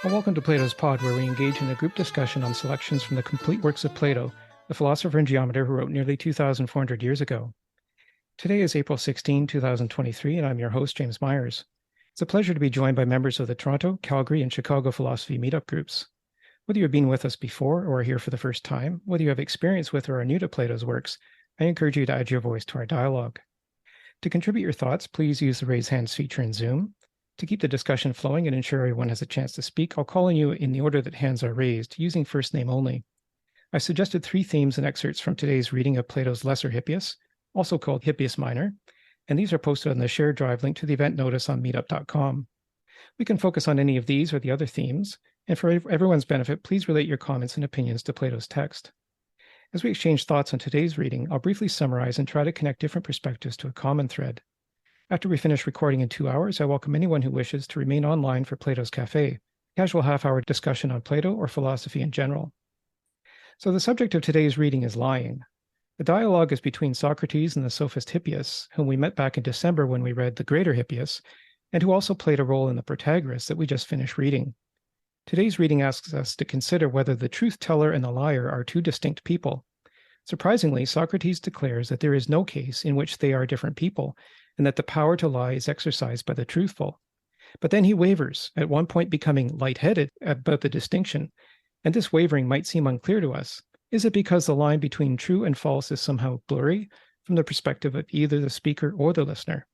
Well, welcome to Plato's Pod, where we engage in a group discussion on selections from the complete works of Plato, the philosopher and geometer who wrote nearly 2,400 years ago. Today is April 16, 2023, and I'm your host, James Myers. It's a pleasure to be joined by members of the Toronto, Calgary, and Chicago philosophy meetup groups. Whether you've been with us before or are here for the first time, whether you have experience with or are new to Plato's works, I encourage you to add your voice to our dialogue. To contribute your thoughts, please use the raise hands feature in Zoom. To keep the discussion flowing and ensure everyone has a chance to speak, I'll call on you in the order that hands are raised, using first name only. I've suggested 3 themes and excerpts from today's reading of Plato's Lesser Hippias, also called Hippias Minor, and these are posted on the shared drive link to the event notice on meetup.com. We can focus on any of these or the other themes, and for everyone's benefit, please relate your comments and opinions to Plato's text. As we exchange thoughts on today's reading, I'll briefly summarize and try to connect different perspectives to a common thread. After we finish recording in 2 hours, I welcome anyone who wishes to remain online for Plato's Cafe, a casual half-hour discussion on Plato or philosophy in general. So the subject of today's reading is lying. The dialogue is between Socrates and the sophist Hippias, whom we met back in December when we read the Greater Hippias, and who also played a role in the Protagoras that we just finished reading. Today's reading asks us to consider whether the truth-teller and the liar are 2 distinct people. Surprisingly, Socrates declares that there is no case in which they are different people, and that the power to lie is exercised by the truthful. But then he wavers, at one point becoming lightheaded about the distinction, and this wavering might seem unclear to us. Is it because the line between true and false is somehow blurry from the perspective of either the speaker or the listener?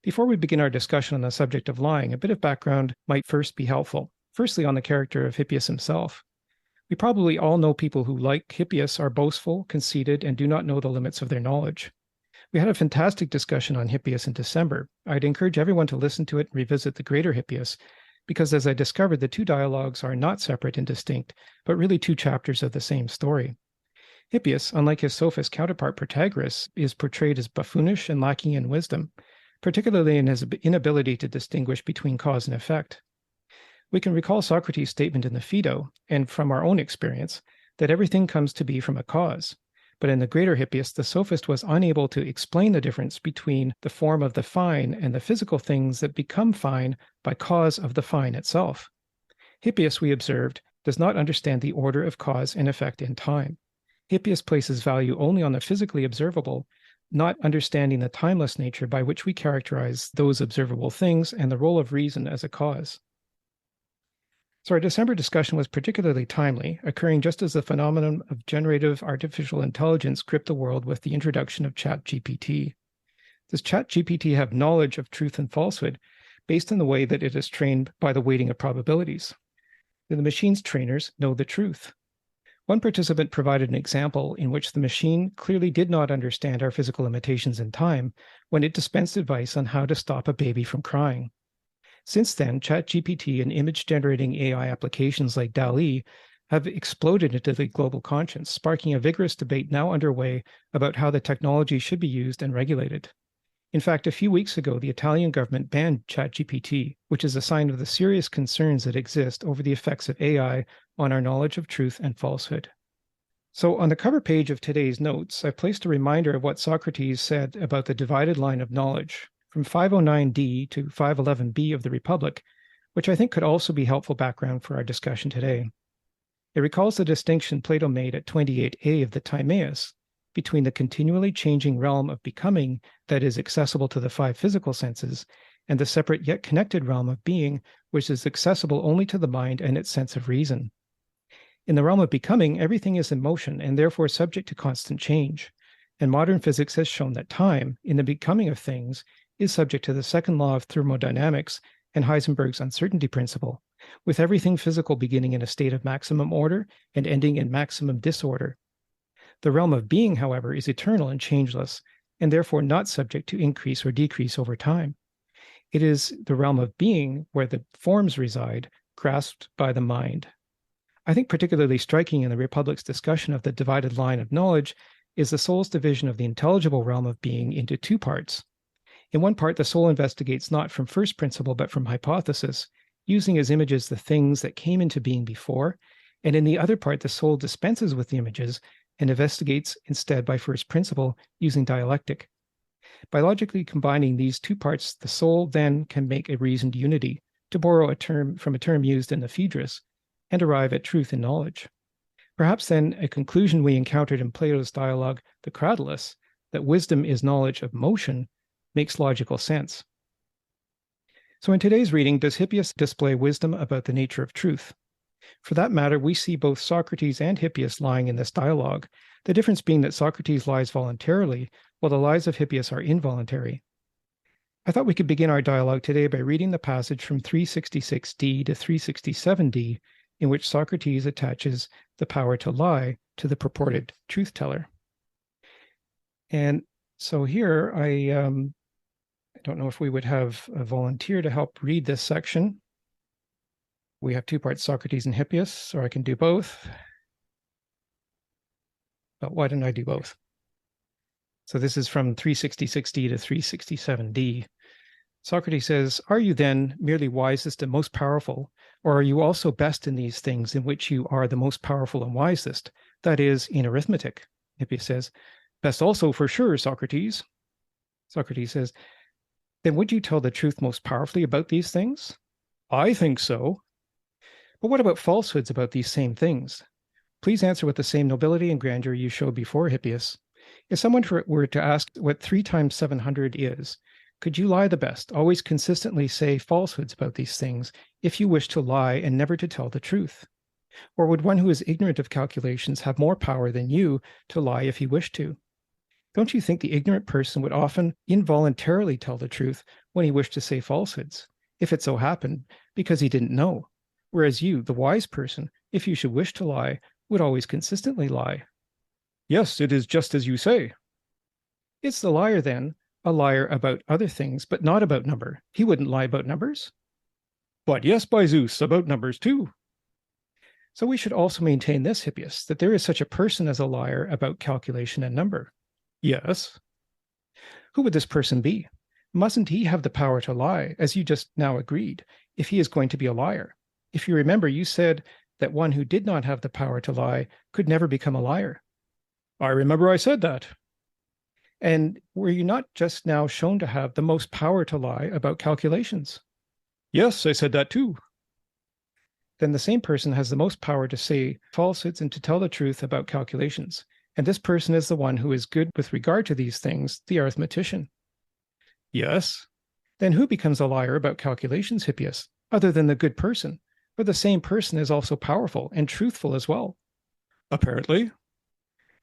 Before we begin our discussion on the subject of lying, a bit of background might first be helpful. Firstly, on the character of Hippias himself. We probably all know people who, like Hippias, are boastful, conceited, and do not know the limits of their knowledge. We had a fantastic discussion on Hippias in December. I'd encourage everyone to listen to it and revisit the Greater Hippias, because as I discovered, the 2 dialogues are not separate and distinct, but really 2 chapters of the same story. Hippias, unlike his sophist counterpart Protagoras, is portrayed as buffoonish and lacking in wisdom, particularly in his inability to distinguish between cause and effect. We can recall Socrates' statement in the Phaedo, and from our own experience, that everything comes to be from a cause. But in the Greater Hippias, the sophist was unable to explain the difference between the form of the fine and the physical things that become fine by cause of the fine itself. Hippias, we observed, does not understand the order of cause and effect in time. Hippias places value only on the physically observable, not understanding the timeless nature by which we characterize those observable things and the role of reason as a cause. So our December discussion was particularly timely, occurring just as the phenomenon of generative artificial intelligence gripped the world with the introduction of ChatGPT. Does ChatGPT have knowledge of truth and falsehood based on the way that it is trained by the weighting of probabilities? Do the machine's trainers know the truth? One participant provided an example in which the machine clearly did not understand our physical limitations in time when it dispensed advice on how to stop a baby from crying. Since then, ChatGPT and image-generating AI applications like DALL-E have exploded into the global conscience, sparking a vigorous debate now underway about how the technology should be used and regulated. In fact, a few weeks ago, the Italian government banned ChatGPT, which is a sign of the serious concerns that exist over the effects of AI on our knowledge of truth and falsehood. So on the cover page of today's notes, I placed a reminder of what Socrates said about the divided line of knowledge, from 509D to 511B of the Republic, which I think could also be helpful background for our discussion today. It recalls the distinction Plato made at 28A of the Timaeus between the continually changing realm of becoming that is accessible to the 5 physical senses and the separate yet connected realm of being, which is accessible only to the mind and its sense of reason. In the realm of becoming, everything is in motion and therefore subject to constant change, and modern physics has shown that time, in the becoming of things, is subject to the second law of thermodynamics and Heisenberg's uncertainty principle, with everything physical beginning in a state of maximum order and ending in maximum disorder. The realm of being, however, is eternal and changeless, and therefore not subject to increase or decrease over time. It is the realm of being where the forms reside, grasped by the mind. I think particularly striking in the Republic's discussion of the divided line of knowledge is the soul's division of the intelligible realm of being into 2 parts. In one part, the soul investigates not from first principle, but from hypothesis, using as images the things that came into being before, and in the other part, the soul dispenses with the images and investigates instead by first principle, using dialectic. By logically combining these 2 parts, the soul then can make a reasoned unity, to borrow a term from a term used in the Phaedrus, and arrive at truth in knowledge. Perhaps then a conclusion we encountered in Plato's dialogue, the Cratylus, that wisdom is knowledge of motion, makes logical sense. So in today's reading, does Hippias display wisdom about the nature of truth? For that matter, we see both Socrates and Hippias lying in this dialogue, the difference being that Socrates lies voluntarily, while the lies of Hippias are involuntary. I thought we could begin our dialogue today by reading the passage from 366d to 367d, in which Socrates attaches the power to lie to the purported truth teller. And so here, I don't know if we would have a volunteer to help read this section. We have two parts, Socrates and Hippias, or I can do both. But why don't I do both? So this is from 366d to 367d. Socrates says, "Are you then merely wisest and most powerful, or are you also best in these things in which you are the most powerful and wisest, that is, in arithmetic?" Hippias says, "Best also for sure, Socrates." Socrates says, "Then would you tell the truth most powerfully about these things?" "I think so." "But what about falsehoods about these same things? Please answer with the same nobility and grandeur you showed before, Hippias. If someone were to ask what 3 times 700 is, could you lie the best, always consistently say falsehoods about these things, if you wish to lie and never to tell the truth? Or would one who is ignorant of calculations have more power than you to lie if he wished to? Don't you think the ignorant person would often involuntarily tell the truth when he wished to say falsehoods, if it so happened, because he didn't know? Whereas you, the wise person, if you should wish to lie, would always consistently lie." "Yes, it is just as you say." "Is the liar, then, a liar about other things, but not about number? He wouldn't lie about numbers?" "But yes, by Zeus, about numbers too." "So we should also maintain this, Hippias, that there is such a person as a liar about calculation and number." "Yes." "Who would this person be? Mustn't he have the power to lie, as you just now agreed, if he is going to be a liar? If you remember, you said that one who did not have the power to lie could never become a liar." "I remember I said that." "And were you not just now shown to have the most power to lie about calculations?" "Yes, I said that too." "Then the same person has the most power to say falsehoods and to tell the truth about calculations. And this person is the one who is good with regard to these things, the arithmetician." "Yes." "Then who becomes a liar about calculations, Hippias, other than the good person? For the same person is also powerful and truthful as well." "Apparently."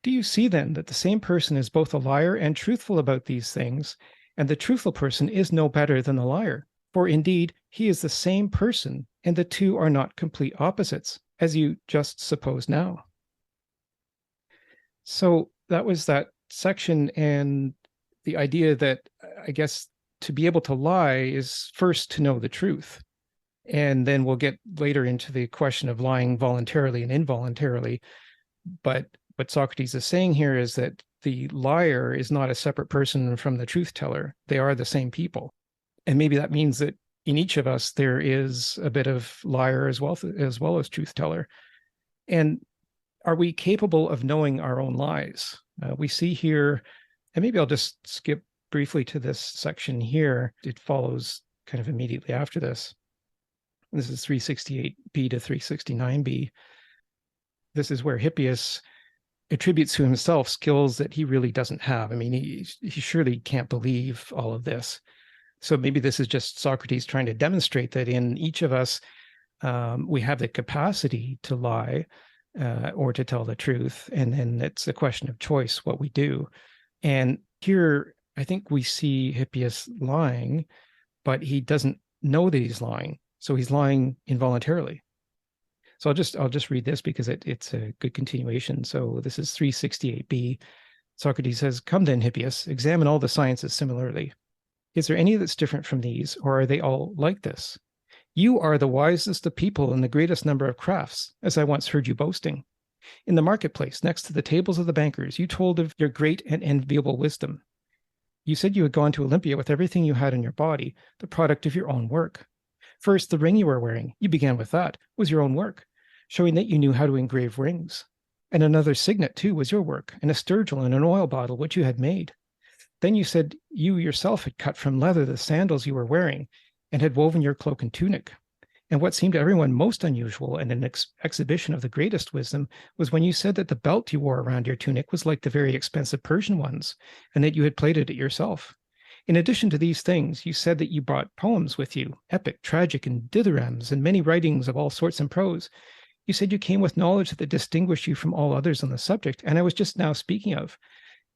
"Do you see then that the same person is both a liar and truthful about these things, and the truthful person is no better than the liar? For indeed, he is the same person, and the two are not complete opposites, as you just suppose now." So that was that section, and the idea that, I guess, to be able to lie is first to know the truth. And then we'll get later into the question of lying voluntarily and involuntarily. But what Socrates is saying here is that the liar is not a separate person from the truth teller. They are the same people. And maybe that means that in each of us, there is a bit of liar as well as truth teller. And are we capable of knowing our own lies? We see here, and maybe I'll just skip briefly to this section here. It follows kind of immediately after this. This is 368b to 369b. This is where Hippias attributes to himself skills that he really doesn't have. I mean, he surely can't believe all of this. So maybe this is just Socrates trying to demonstrate that in each of us, we have the capacity to lie or to tell the truth. And then it's a question of choice, what we do. And here, I think we see Hippias lying, but he doesn't know that he's lying. So he's lying involuntarily. So I'll just read this because it's a good continuation. So this is 368b. Socrates says, "Come then, Hippias, examine all the sciences similarly. Is there any that's different from these, or are they all like this? You are the wisest of people in the greatest number of crafts, as I once heard you boasting. In the marketplace, next to the tables of the bankers, you told of your great and enviable wisdom. You said you had gone to Olympia with everything you had in your body, the product of your own work. First, the ring you were wearing, you began with that, was your own work, showing that you knew how to engrave rings. And another signet, too, was your work, and a sturgill and an oil bottle which you had made. Then you said you yourself had cut from leather the sandals you were wearing, and had woven your cloak and tunic. And what seemed to everyone most unusual and an exhibition of the greatest wisdom was when you said that the belt you wore around your tunic was like the very expensive Persian ones, and that you had plaited it yourself. In addition to these things, you said that you brought poems with you, epic, tragic, and dithyrambs, and many writings of all sorts in prose. You said you came with knowledge that distinguished you from all others on the subject, and I was just now speaking of,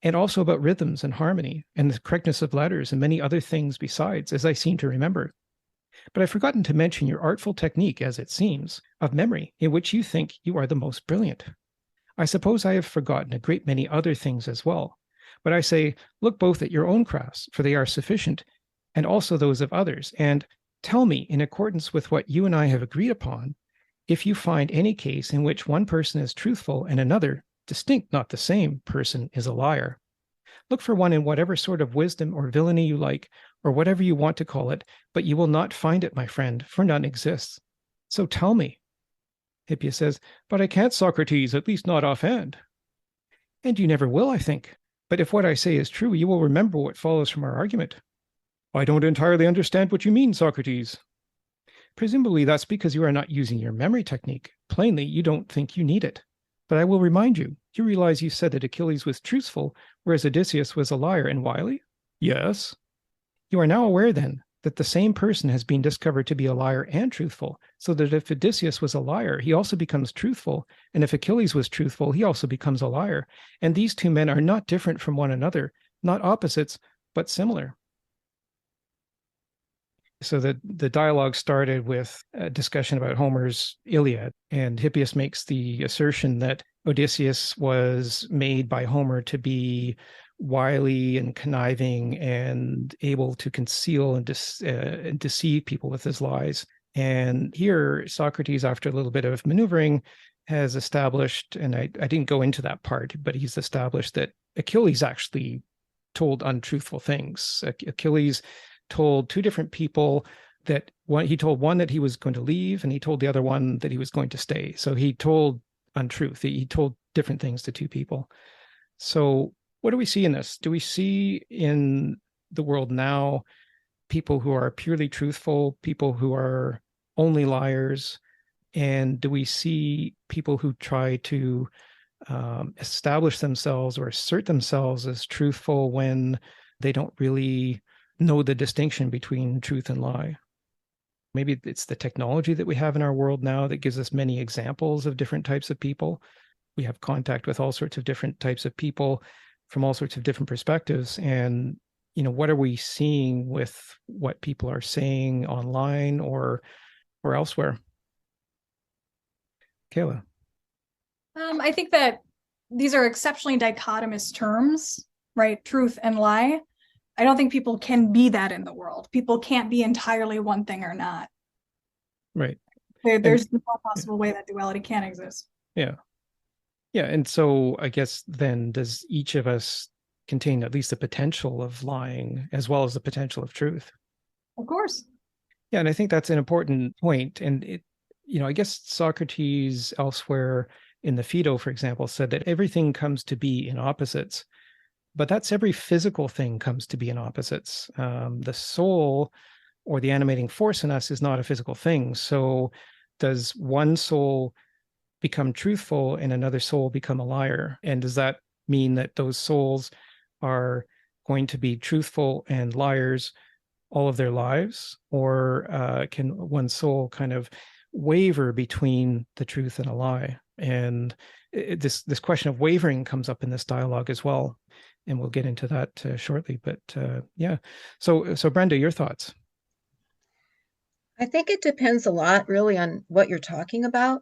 and also about rhythms and harmony, and the correctness of letters, and many other things besides, as I seem to remember. But I've forgotten to mention your artful technique, as it seems, of memory, in which you think you are the most brilliant. I suppose I have forgotten a great many other things as well. But I say, look both at your own crafts, for they are sufficient, and also those of others, and tell me, in accordance with what you and I have agreed upon, if you find any case in which one person is truthful and another, distinct, not the same, person is a liar. Look for one in whatever sort of wisdom or villainy you like, or whatever you want to call it, but you will not find it, my friend, for none exists. So tell me. Hippias says, but I can't, Socrates, at least not offhand. And you never will, I think. But if what I say is true, you will remember what follows from our argument. I don't entirely understand what you mean, Socrates. Presumably that's because you are not using your memory technique. Plainly, you don't think you need it. But I will remind you, you realize you said that Achilles was truthful, whereas Odysseus was a liar and wily? Yes. You are now aware, then, that the same person has been discovered to be a liar and truthful, so that if Odysseus was a liar, he also becomes truthful, and if Achilles was truthful, he also becomes a liar. And these two men are not different from one another, not opposites, but similar. So the dialogue started with a discussion about Homer's Iliad, and Hippias makes the assertion that Odysseus was made by Homer to be wily and conniving and able to conceal and deceive people with his lies. And here, Socrates, after a little bit of maneuvering, has established, and I didn't go into that part, but he's established that Achilles actually told untruthful things. Achilles told two different people that he told one that he was going to leave, and he told the other one that he was going to stay. So he told untruth. He told different things to two people. So what do we see in this? Do we see in the world now people who are purely truthful, people who are only liars? And do we see people who try to establish themselves or assert themselves as truthful when they don't really know the distinction between truth and lie? Maybe it's the technology that we have in our world now that gives us many examples of different types of people. We have contact with all sorts of different types of people from all sorts of different perspectives. And, what are we seeing with what people are saying online or elsewhere? Kayla. I think that these are exceptionally dichotomous terms, right? Truth and lie. I don't think people can be that in the world. People can't be entirely one thing or not. Right. There's no possible way that duality can exist. Yeah. Yeah. And so I guess then does each of us contain at least the potential of lying as well as the potential of truth? Of course. Yeah. And I think that's an important point. And I guess Socrates elsewhere in the Phaedo, for example, said that everything comes to be in opposites. But that's every physical thing comes to be in opposites. The soul or the animating force in us is not a physical thing. So does one soul become truthful and another soul become a liar? And does that mean that those souls are going to be truthful and liars all of their lives? Or can one soul kind of waver between the truth and a lie? And this question of wavering comes up in this dialogue as well. And we'll get into that shortly. But yeah. So Brenda, your thoughts? I think it depends a lot really on what you're talking about.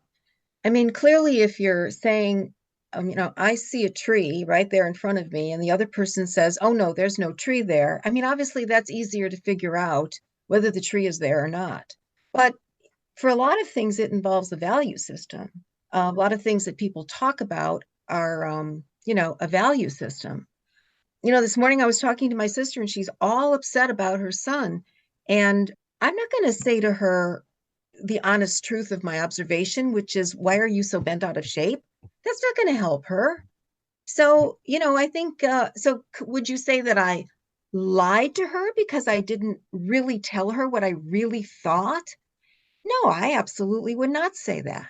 I mean, clearly, if you're saying, I see a tree right there in front of me, and the other person says, oh, no, there's no tree there. I mean, obviously, that's easier to figure out whether the tree is there or not. But for a lot of things, it involves a value system. A lot of things that people talk about are, a value system. This morning I was talking to my sister and she's all upset about her son. And I'm not going to say to her the honest truth of my observation, which is, why are you so bent out of shape? That's not going to help her. So, I think, so would you say that I lied to her because I didn't really tell her what I really thought? No, I absolutely would not say that.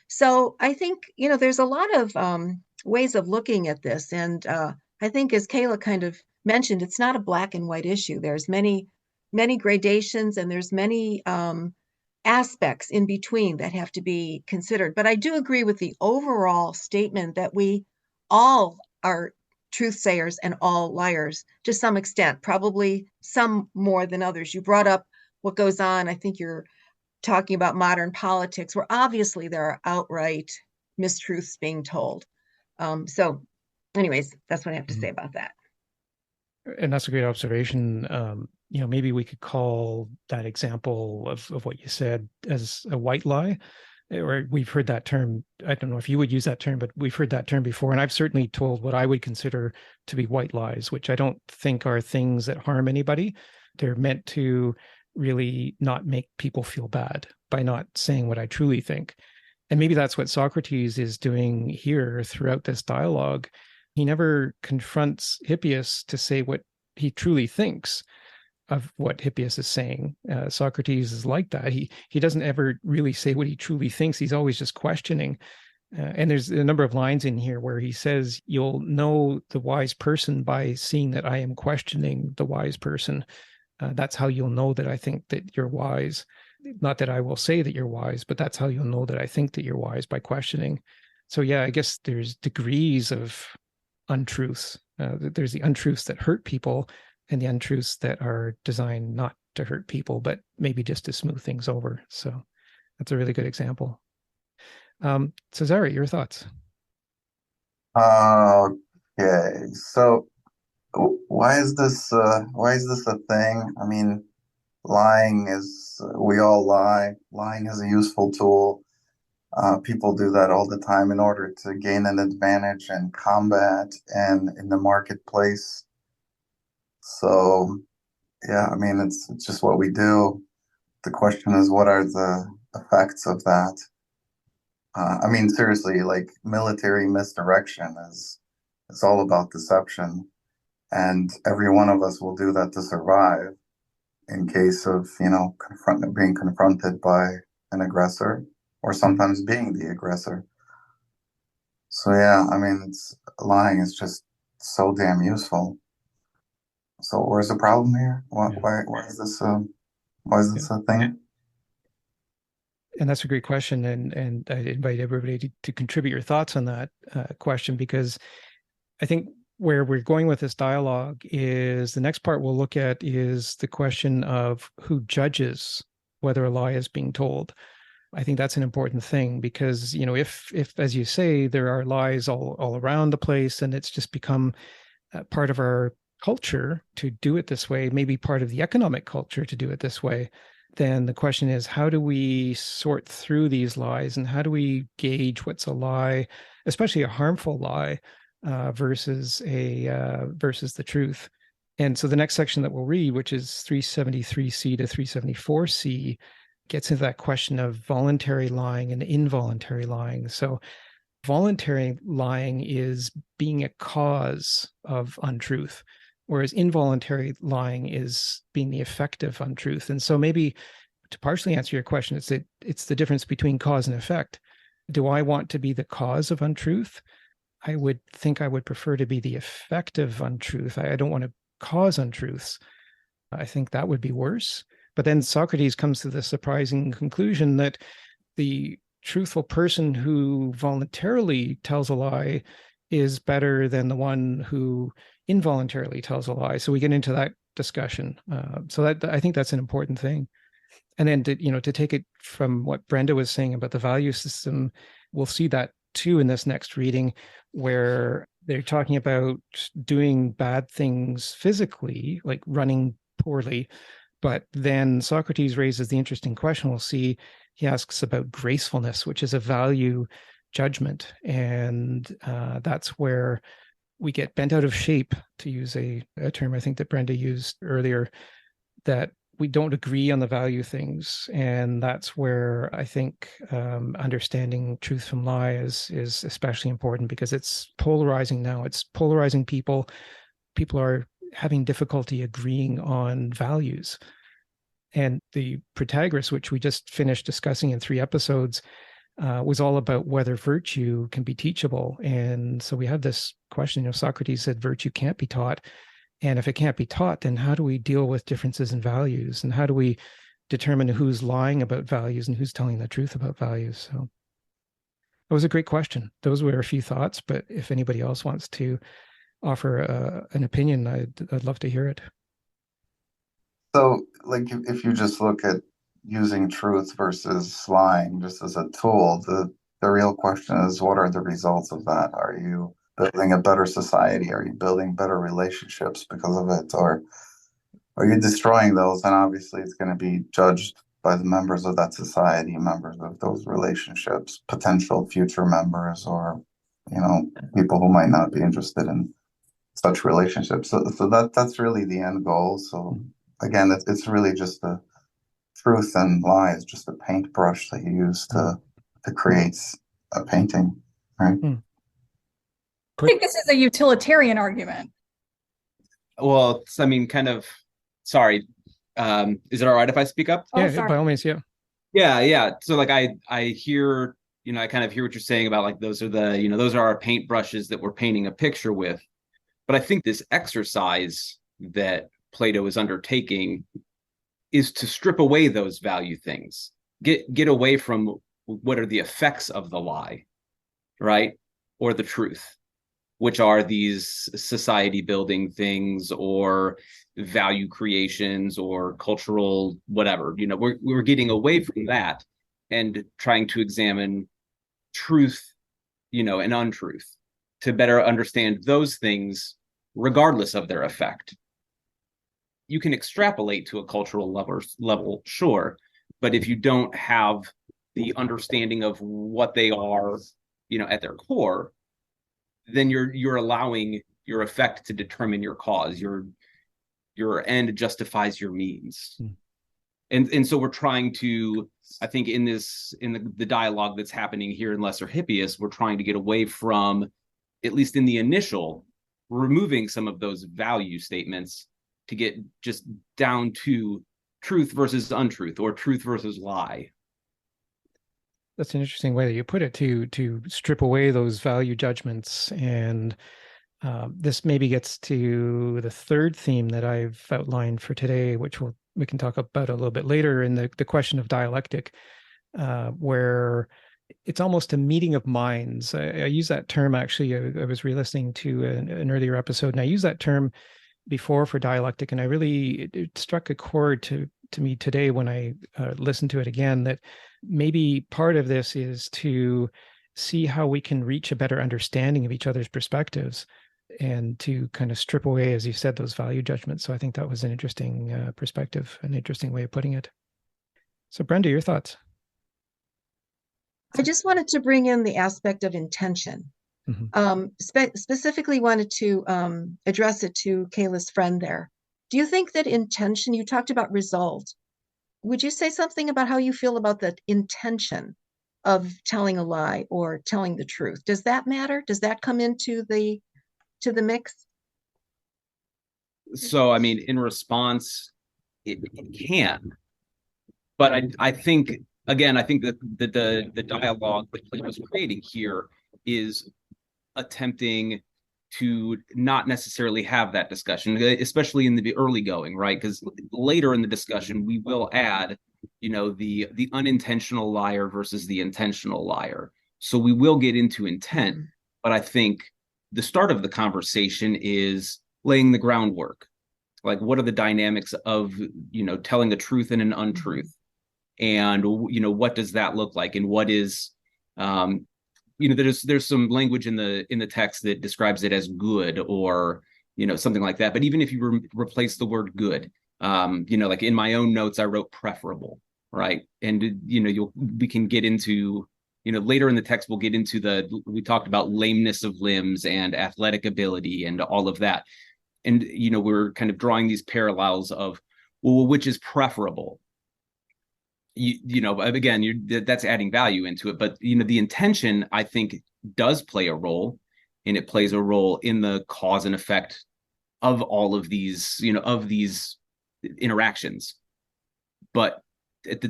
So I think, there's a lot of ways of looking at this. And I think, as Kayla kind of mentioned, it's not a black and white issue. There's many, many gradations, and there's many aspects in between that have to be considered. But I do agree with the overall statement that we all are truth sayers and all liars to some extent, probably some more than others. You brought up what goes on. I think you're talking about modern politics, where obviously there are outright mistruths being told. So, anyways, that's what I have to say about that. And that's a great observation. Maybe we could call that example of what you said as a white lie, or we've heard that term. I don't know if you would use that term, but we've heard that term before. And I've certainly told what I would consider to be white lies, which I don't think are things that harm anybody. They're meant to really not make people feel bad by not saying what I truly think. And maybe that's what Socrates is doing here throughout this dialogue. He never confronts Hippias to say what he truly thinks of what Hippias is saying. Socrates is like that. He doesn't ever really say what he truly thinks. He's always just questioning. And there's a number of lines in here where he says, "You'll know the wise person by seeing that I am questioning the wise person. That's how you'll know that I think that you're wise. Not that I will say that you're wise, but that's how you'll know that I think that you're wise, by questioning." So yeah, I guess there's degrees of untruths. There's the untruths that hurt people and the untruths that are designed not to hurt people, but maybe just to smooth things over. So that's a really good example. Cesare, your thoughts? Okay, so why is this a thing? I mean, we all lie. Lying is a useful tool. People do that all the time in order to gain an advantage in combat and in the marketplace. So, yeah, I mean, it's just what we do. The question is, what are the effects of that? I mean, seriously, like military misdirection is all about deception, and every one of us will do that to survive in case of, being confronted by an aggressor, or sometimes being the aggressor. So yeah, I mean, lying is just so damn useful. So where's the problem here? Yeah. Why is this a thing? And that's a great question. And I invite everybody to contribute your thoughts on that question, because I think where we're going with this dialogue is the next part we'll look at is the question of who judges whether a lie is being told. I think that's an important thing, because, if as you say, there are lies all around the place, and it's just become part of our culture to do it this way, maybe part of the economic culture to do it this way, then the question is, how do we sort through these lies, and how do we gauge what's a lie, especially a harmful lie, versus the truth? And so the next section that we'll read, which is 373C to 374C, gets into that question of voluntary lying and involuntary lying. So voluntary lying is being a cause of untruth, whereas involuntary lying is being the effect of untruth. And so maybe to partially answer your question, it's the difference between cause and effect. Do I want to be the cause of untruth? I would think I would prefer to be the effect of untruth. I don't want to cause untruths. I think that would be worse. But then Socrates comes to the surprising conclusion that the truthful person who voluntarily tells a lie is better than the one who involuntarily tells a lie. So we get into that discussion. So that, I think that's an important thing. And then to take it from what Brenda was saying about the value system, we'll see that too in this next reading, where they're talking about doing bad things physically, like running poorly. But then Socrates raises the interesting question, we'll see, he asks about gracefulness, which is a value judgment. And that's where we get bent out of shape, to use a term I think that Brenda used earlier, that we don't agree on the value things. And that's where I think understanding truth from lie is especially important, because it's polarizing now. It's polarizing people. People are having difficulty agreeing on values. And the Protagoras, which we just finished discussing in 3 episodes, was all about whether virtue can be teachable. And so we have this question, Socrates said virtue can't be taught. And if it can't be taught, then how do we deal with differences in values? And how do we determine who's lying about values and who's telling the truth about values? So it was a great question. Those were a few thoughts, but if anybody else wants to offer an opinion, I'd love to hear it. So, like, if you just look at using truth versus lying just as a tool, the real question is, what are the results of that? Are you building a better society? Are you building better relationships because of it? Or are you destroying those? And obviously, it's going to be judged by the members of that society, members of those relationships, potential future members, or, people who might not be interested in such relationships. So that's really the end goal. So again, it's really just the truth and lies, just a paintbrush that you use to create a painting, right? I think this is a utilitarian argument. Well, I mean, kind of, sorry. Is it all right if I speak up? Yeah, sorry. by all means, yeah. Yeah. So like I hear, I kind of hear what you're saying about like those are those are our paintbrushes that we're painting a picture with. But I think this exercise that Plato is undertaking is to strip away those value things, get away from what are the effects of the lie, right? Or the truth, which are these society building things or value creations or cultural whatever. We're getting away from that and trying to examine truth, and untruth to better understand those things regardless of their effect. You can extrapolate to a cultural level, sure, but if you don't have the understanding of what they are, at their core, then you're allowing your effect to determine your cause. Your end justifies your means. And so we're trying to, I think in the dialogue that's happening here in Lesser Hippias, we're trying to get away from, at least in the initial, removing some of those value statements to get just down to truth versus untruth or truth versus lie. That's an interesting way that you put it, to strip away those value judgments. And this maybe gets to the third theme that I've outlined for today, which we can talk about a little bit later, in the question of dialectic, where it's almost a meeting of minds. I use that term, actually. I was re-listening to an earlier episode, and I used that term before for dialectic, and it struck a chord to me today when I listened to it again, that maybe part of this is to see how we can reach a better understanding of each other's perspectives and to kind of strip away, as you said, those value judgments. So I think that was an interesting perspective, an interesting way of putting it. So Brenda, your thoughts? I just wanted to bring in the aspect of intention. Specifically wanted to address it to Kayla's friend there. Do you think that intention, you talked about result, would you say something about how you feel about the intention of telling a lie or telling the truth? Does that matter? Does that come into the mix? So, I mean, in response, it can. But I think, again, I think that the dialogue that Plato was creating here is attempting to not necessarily have that discussion, especially in the early going, right? Because later in the discussion, we will add, the unintentional liar versus the intentional liar. So we will get into intent, but I think the start of the conversation is laying the groundwork. Like, what are the dynamics of, telling the truth and an untruth? And, what does that look like? And what is, there's some language in the text that describes it as good or, something like that. But even if you replace the word good, like in my own notes, I wrote preferable, right? And, we can get into, later in the text, we'll get into we talked about lameness of limbs and athletic ability and all of that. And, we're kind of drawing these parallels of, well, which is preferable? Again, that's adding value into it. But, the intention, I think, does play a role, and it plays a role in the cause and effect of all of these, of these interactions. But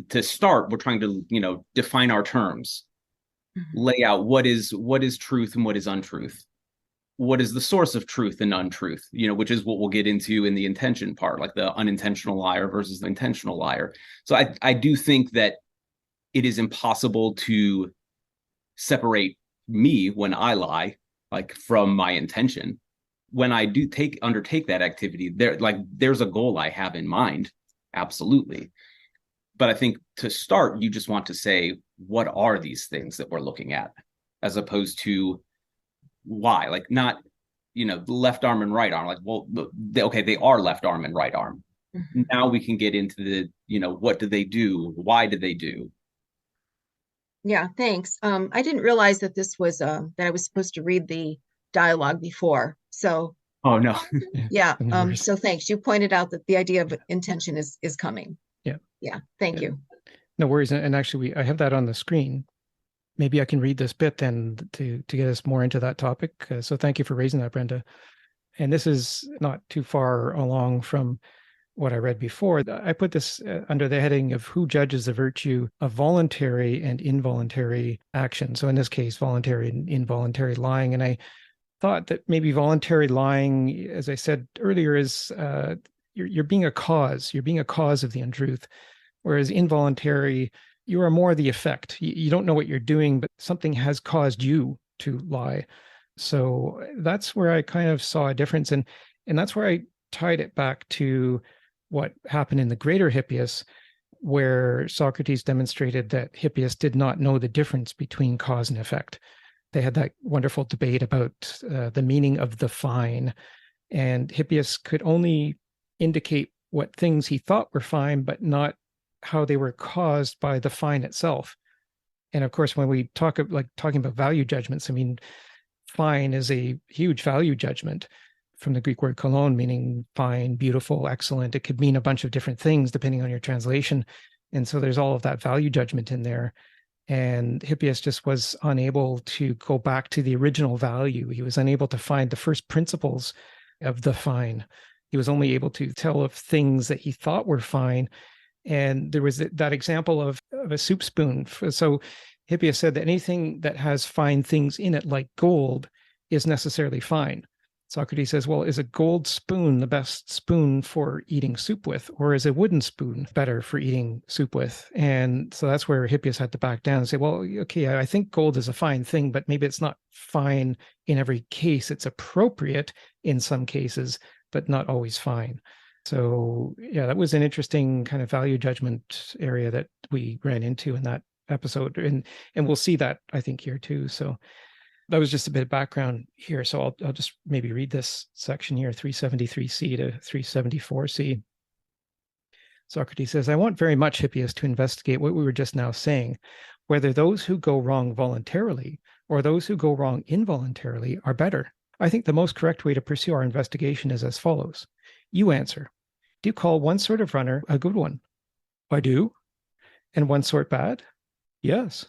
to start, we're trying to, define our terms, lay out what is truth and what is untruth. What is the source of truth and untruth, which is what we'll get into in the intention part, like the unintentional liar versus the intentional liar. So I do think that it is impossible to separate me when I lie, like, from my intention. When I do undertake that activity, there's a goal I have in mind, absolutely. But I think to start, you just want to say, what are these things that we're looking at, as opposed to why, like, not, left arm and right arm, like, well, okay, they are left arm and right arm. Mm-hmm. Now we can get into the, what do they do? Why do they do? Yeah, thanks. I didn't realize that this was that I was supposed to read the dialogue before. So oh no. Yeah. So thanks. You pointed out that the idea of intention is coming. Yeah. Thank you. No worries. And actually I have that on the screen. Maybe I can read this bit then to get us more into that topic. So thank you for raising that, Brenda. And this is not too far along from what I read before. I put this under the heading of who judges the virtue of voluntary and involuntary action. So in this case, voluntary and involuntary lying. And I thought that maybe voluntary lying, as I said earlier, is you're being a cause. You're being a cause of the untruth. Whereas involuntary, you are more the effect. You don't know what you're doing, but something has caused you to lie. So that's where I kind of saw a difference. And that's where I tied it back to what happened in the greater Hippias, where Socrates demonstrated that Hippias did not know the difference between cause and effect. They had that wonderful debate about the meaning of the fine. And Hippias could only indicate what things he thought were fine, but not how they were caused by the fine itself. And of course, when we talking about value judgments, I mean, fine is a huge value judgment from the Greek word kolon, meaning fine, beautiful, excellent. It could mean a bunch of different things depending on your translation. And so there's all of that value judgment in there. And Hippias just was unable to go back to the original value. He was unable to find the first principles of the fine. He was only able to tell of things that he thought were fine. And there was that example of a soup spoon. So Hippias said that anything that has fine things in it, like gold, is necessarily fine. Socrates says, well, is a gold spoon the best spoon for eating soup with, or is a wooden spoon better for eating soup with? And so that's where Hippias had to back down and say, well, okay, I think gold is a fine thing, but maybe it's not fine in every case. It's appropriate in some cases, but not always fine. So yeah, that was an interesting kind of value judgment area that we ran into in that episode. And we'll see that, I think, here too. So that was just a bit of background here. So I'll just maybe read this section here, 373C to 374C. Socrates says, I want very much, Hippias, to investigate what we were just now saying, whether those who go wrong voluntarily or those who go wrong involuntarily are better. I think the most correct way to pursue our investigation is as follows. You answer. Do you call one sort of runner a good one? I do. And one sort bad? Yes.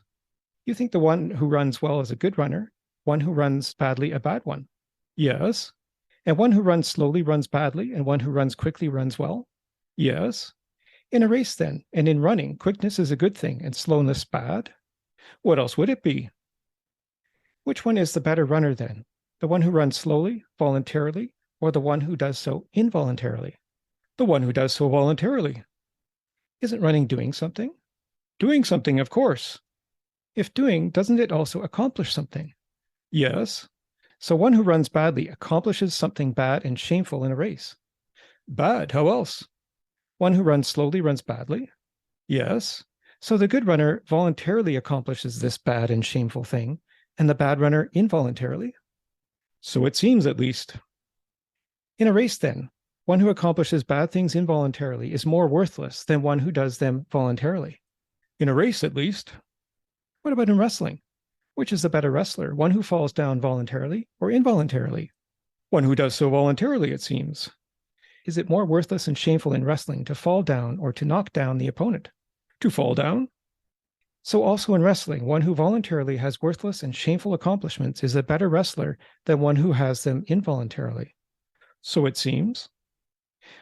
You think the one who runs well is a good runner, one who runs badly a bad one? Yes. And one who runs slowly runs badly, and one who runs quickly runs well? Yes. In a race then, and in running, quickness is a good thing and slowness bad? What else would it be? Which one is the better runner then? The one who runs slowly, voluntarily, or the one who does so involuntarily? The one who does so voluntarily. Isn't running doing something? Doing something, of course. If doing, doesn't it also accomplish something? Yes. So one who runs badly accomplishes something bad and shameful in a race. Bad, how else? One who runs slowly runs badly? Yes. So the good runner voluntarily accomplishes this bad and shameful thing, and the bad runner involuntarily? So it seems, at least. In a race, then, one who accomplishes bad things involuntarily is more worthless than one who does them voluntarily. In a race, at least. What about in wrestling? Which is the better wrestler, one who falls down voluntarily or involuntarily? One who does so voluntarily, it seems. Is it more worthless and shameful in wrestling to fall down or to knock down the opponent? To fall down? So also in wrestling, one who voluntarily has worthless and shameful accomplishments is a better wrestler than one who has them involuntarily. So it seems.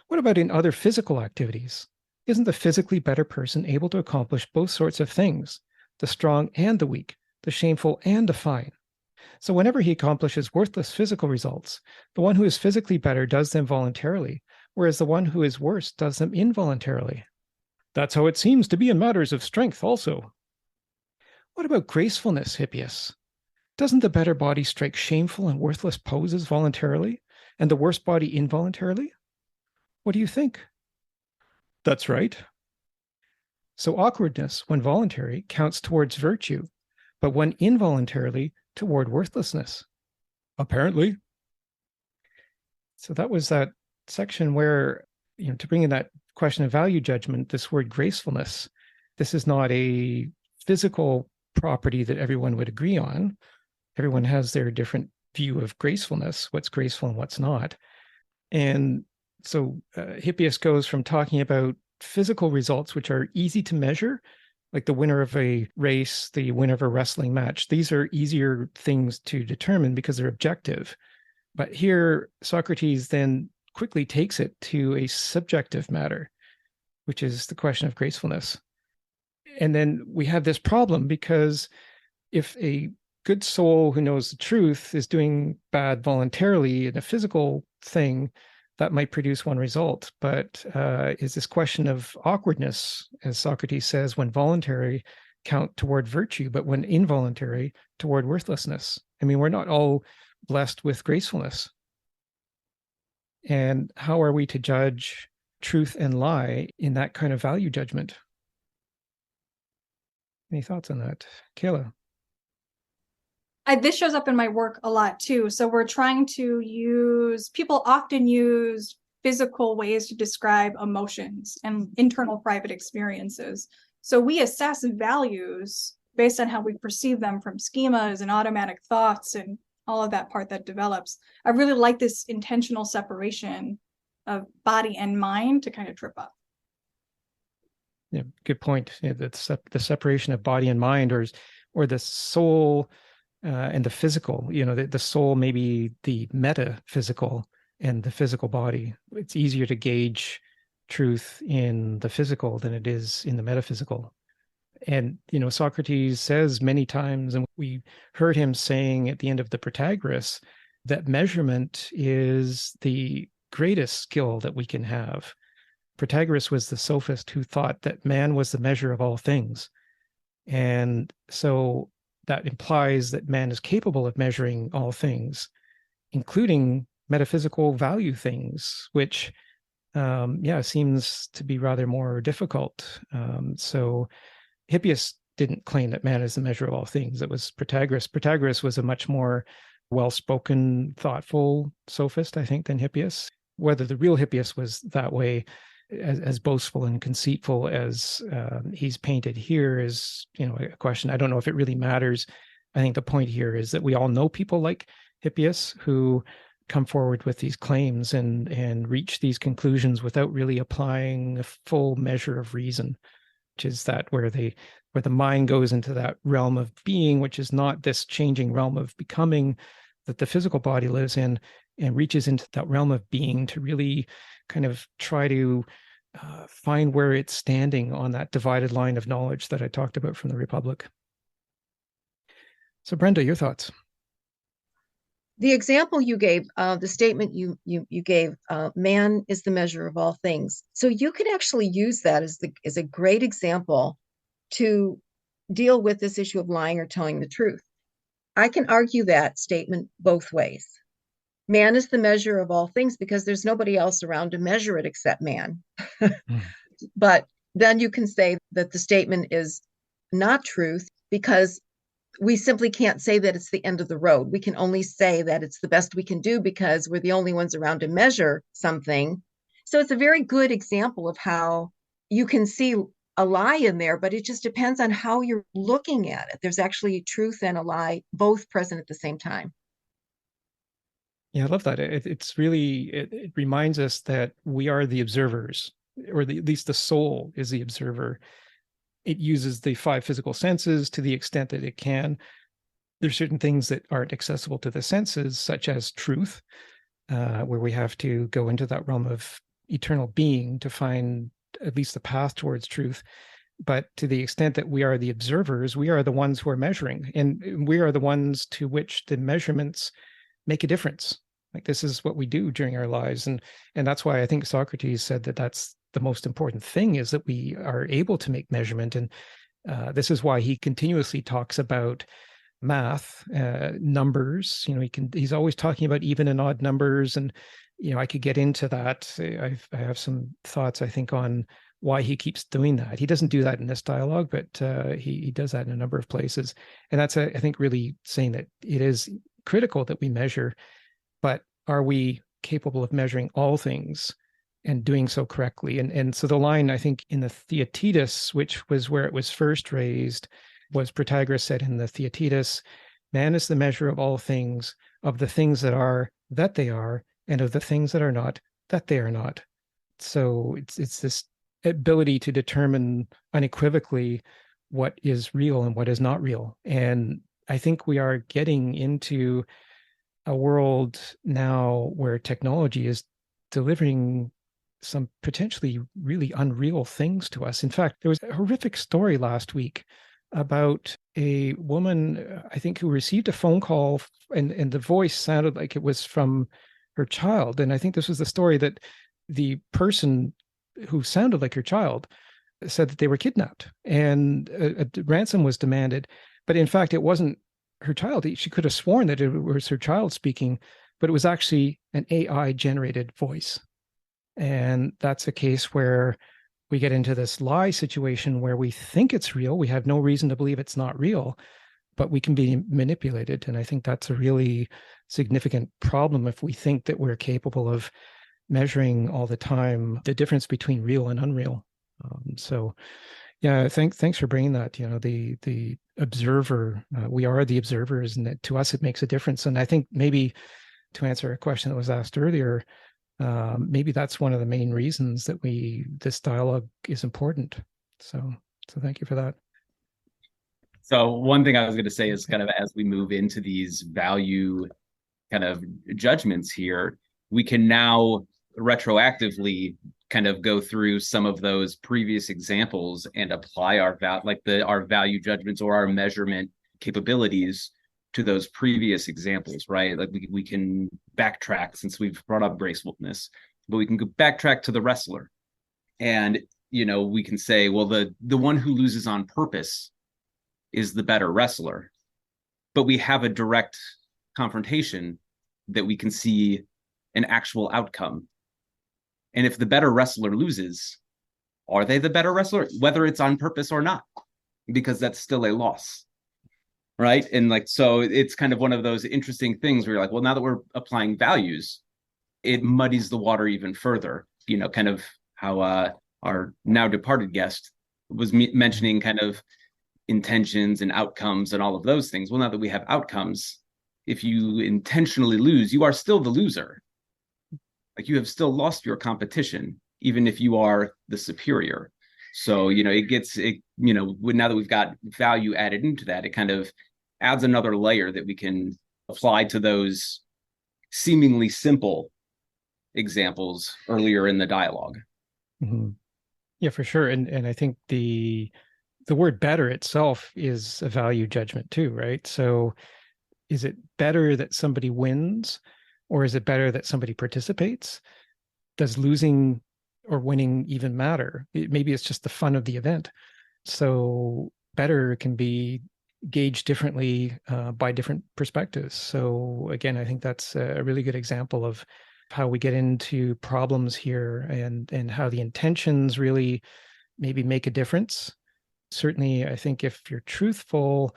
What about in other physical activities? Isn't the physically better person able to accomplish both sorts of things, the strong and the weak, the shameful and the fine? So whenever he accomplishes worthless physical results, the one who is physically better does them voluntarily, whereas the one who is worse does them involuntarily. That's how it seems to be in matters of strength also. What about gracefulness, Hippias? Doesn't the better body strike shameful and worthless poses voluntarily, and the worse body involuntarily? What do you think? That's right. So awkwardness, when voluntary, counts towards virtue, but when involuntarily, toward worthlessness. Apparently. So that was that section where, to bring in that question of value judgment, this word gracefulness, this is not a physical property that everyone would agree on. Everyone has their different view of gracefulness, what's graceful and what's not. And so Hippias goes from talking about physical results, which are easy to measure, like the winner of a race, the winner of a wrestling match. These are easier things to determine because they're objective. But here, Socrates then quickly takes it to a subjective matter, which is the question of gracefulness. And then we have this problem because if a good soul who knows the truth is doing bad voluntarily in a physical thing, that might produce one result. But is this question of awkwardness, as Socrates says, when voluntary count toward virtue, but when involuntary toward worthlessness? I mean, we're not all blessed with gracefulness. And how are we to judge truth and lie in that kind of value judgment? Any thoughts on that, Kayla? This shows up in my work a lot too. So we're trying to people often use physical ways to describe emotions and internal private experiences. So we assess values based on how we perceive them from schemas and automatic thoughts and all of that part that develops. I really like this intentional separation of body and mind to kind of trip up. Yeah, good point. Yeah, that's the separation of body and mind, or the soul and the physical. The soul may be the metaphysical and the physical body. It's easier to gauge truth in the physical than it is in the metaphysical. And, Socrates says many times, and we heard him saying at the end of the Protagoras, that measurement is the greatest skill that we can have. Protagoras was the sophist who thought that man was the measure of all things. And so that implies that man is capable of measuring all things, including metaphysical value things, which, seems to be rather more difficult. So Hippias didn't claim that man is the measure of all things. It was Protagoras. Protagoras was a much more well-spoken, thoughtful sophist, I think, than Hippias. Whether the real Hippias was that way, as boastful and conceitful as he's painted here, is a question. I don't know if it really matters. I think the point here is that we all know people like Hippias who come forward with these claims and reach these conclusions without really applying a full measure of reason, which is that where the mind goes into that realm of being, which is not this changing realm of becoming that the physical body lives in, and reaches into that realm of being to really kind of try to find where it's standing on that divided line of knowledge that I talked about from the Republic. So Brenda, your thoughts? The example you gave, the statement you gave, man is the measure of all things. So you can actually use that as a great example to deal with this issue of lying or telling the truth. I can argue that statement both ways. Man is the measure of all things because there's nobody else around to measure it except man. But then you can say that the statement is not truth because we simply can't say that it's the end of the road. We can only say that it's the best we can do because we're the only ones around to measure something. So it's a very good example of how you can see a lie in there, but it just depends on how you're looking at it. There's actually truth and a lie both present at the same time. Yeah, I love that. It's really, it reminds us that we are the observers, or at least the soul is the observer. It uses the five physical senses to the extent that it can. There's certain things that aren't accessible to the senses, such as truth. where we have to go into that realm of eternal being to find at least the path towards truth. But to the extent that we are the observers, we are the ones who are measuring, and we are the ones to which the measurements make a difference. Like, this is what we do during our lives. And that's why I think Socrates said that that's the most important thing, is that we are able to make measurement. And this is why he continuously talks about math, numbers. He's always talking about even and odd numbers. And, I could get into that. I have some thoughts, I think, on why he keeps doing that. He doesn't do that in this dialogue, but he does that in a number of places. And that's, I think, really saying that it is critical that we measure, but are we capable of measuring all things and doing so correctly? And so the line, I think, in the Theaetetus, which was where it was first raised, was Protagoras said in the Theaetetus, man is the measure of all things, of the things that are, that they are, and of the things that are not, that they are not. So it's this ability to determine unequivocally what is real and what is not real. And I think we are getting into a world now where technology is delivering some potentially really unreal things to us. In fact, there was a horrific story last week about a woman, I think, who received a phone call, and the voice sounded like it was from her child. And I think this was the story that the person who sounded like her child said that they were kidnapped and a ransom was demanded. But in fact, it wasn't her child. She could have sworn that it was her child speaking, but it was actually an AI generated voice. And that's a case where we get into this lie situation where we think it's real. We have no reason to believe it's not real, but we can be manipulated. And I think that's a really significant problem if we think that we're capable of measuring all the time the difference between real and unreal. So yeah, thanks for bringing that. The observer, we are the observers, and that to us it makes a difference. And I think maybe to answer a question that was asked earlier, maybe that's one of the main reasons that this dialogue is important. So thank you for that. So one thing I was going to say is, kind of as we move into these value kind of judgments here, we can now retroactively kind of go through some of those previous examples and apply our value judgments or our measurement capabilities to those previous examples, right? Like we can backtrack, since we've brought up gracefulness, but we can go backtrack to the wrestler, and we can say, well, the one who loses on purpose is the better wrestler, but we have a direct confrontation that we can see an actual outcome. And if the better wrestler loses, are they the better wrestler, whether it's on purpose or not? Because that's still a loss, right? And so it's kind of one of those interesting things where you're like, well, now that we're applying values, it muddies the water even further. Kind of how our now departed guest was mentioning kind of intentions and outcomes and all of those things. Well, now that we have outcomes, if you intentionally lose, you are still the loser. Like, you have still lost your competition, even if you are the superior. So, now that we've got value added into that, it kind of adds another layer that we can apply to those seemingly simple examples earlier in the dialogue. Mm-hmm. Yeah, for sure. And I think the word better itself is a value judgment too, right? So is it better that somebody wins, or is it better that somebody participates? Does losing or winning even matter? Maybe it's just the fun of the event. So better can be gauged differently by different perspectives. So again, I think that's a really good example of how we get into problems here, and how the intentions really maybe make a difference. Certainly, I think if you're truthful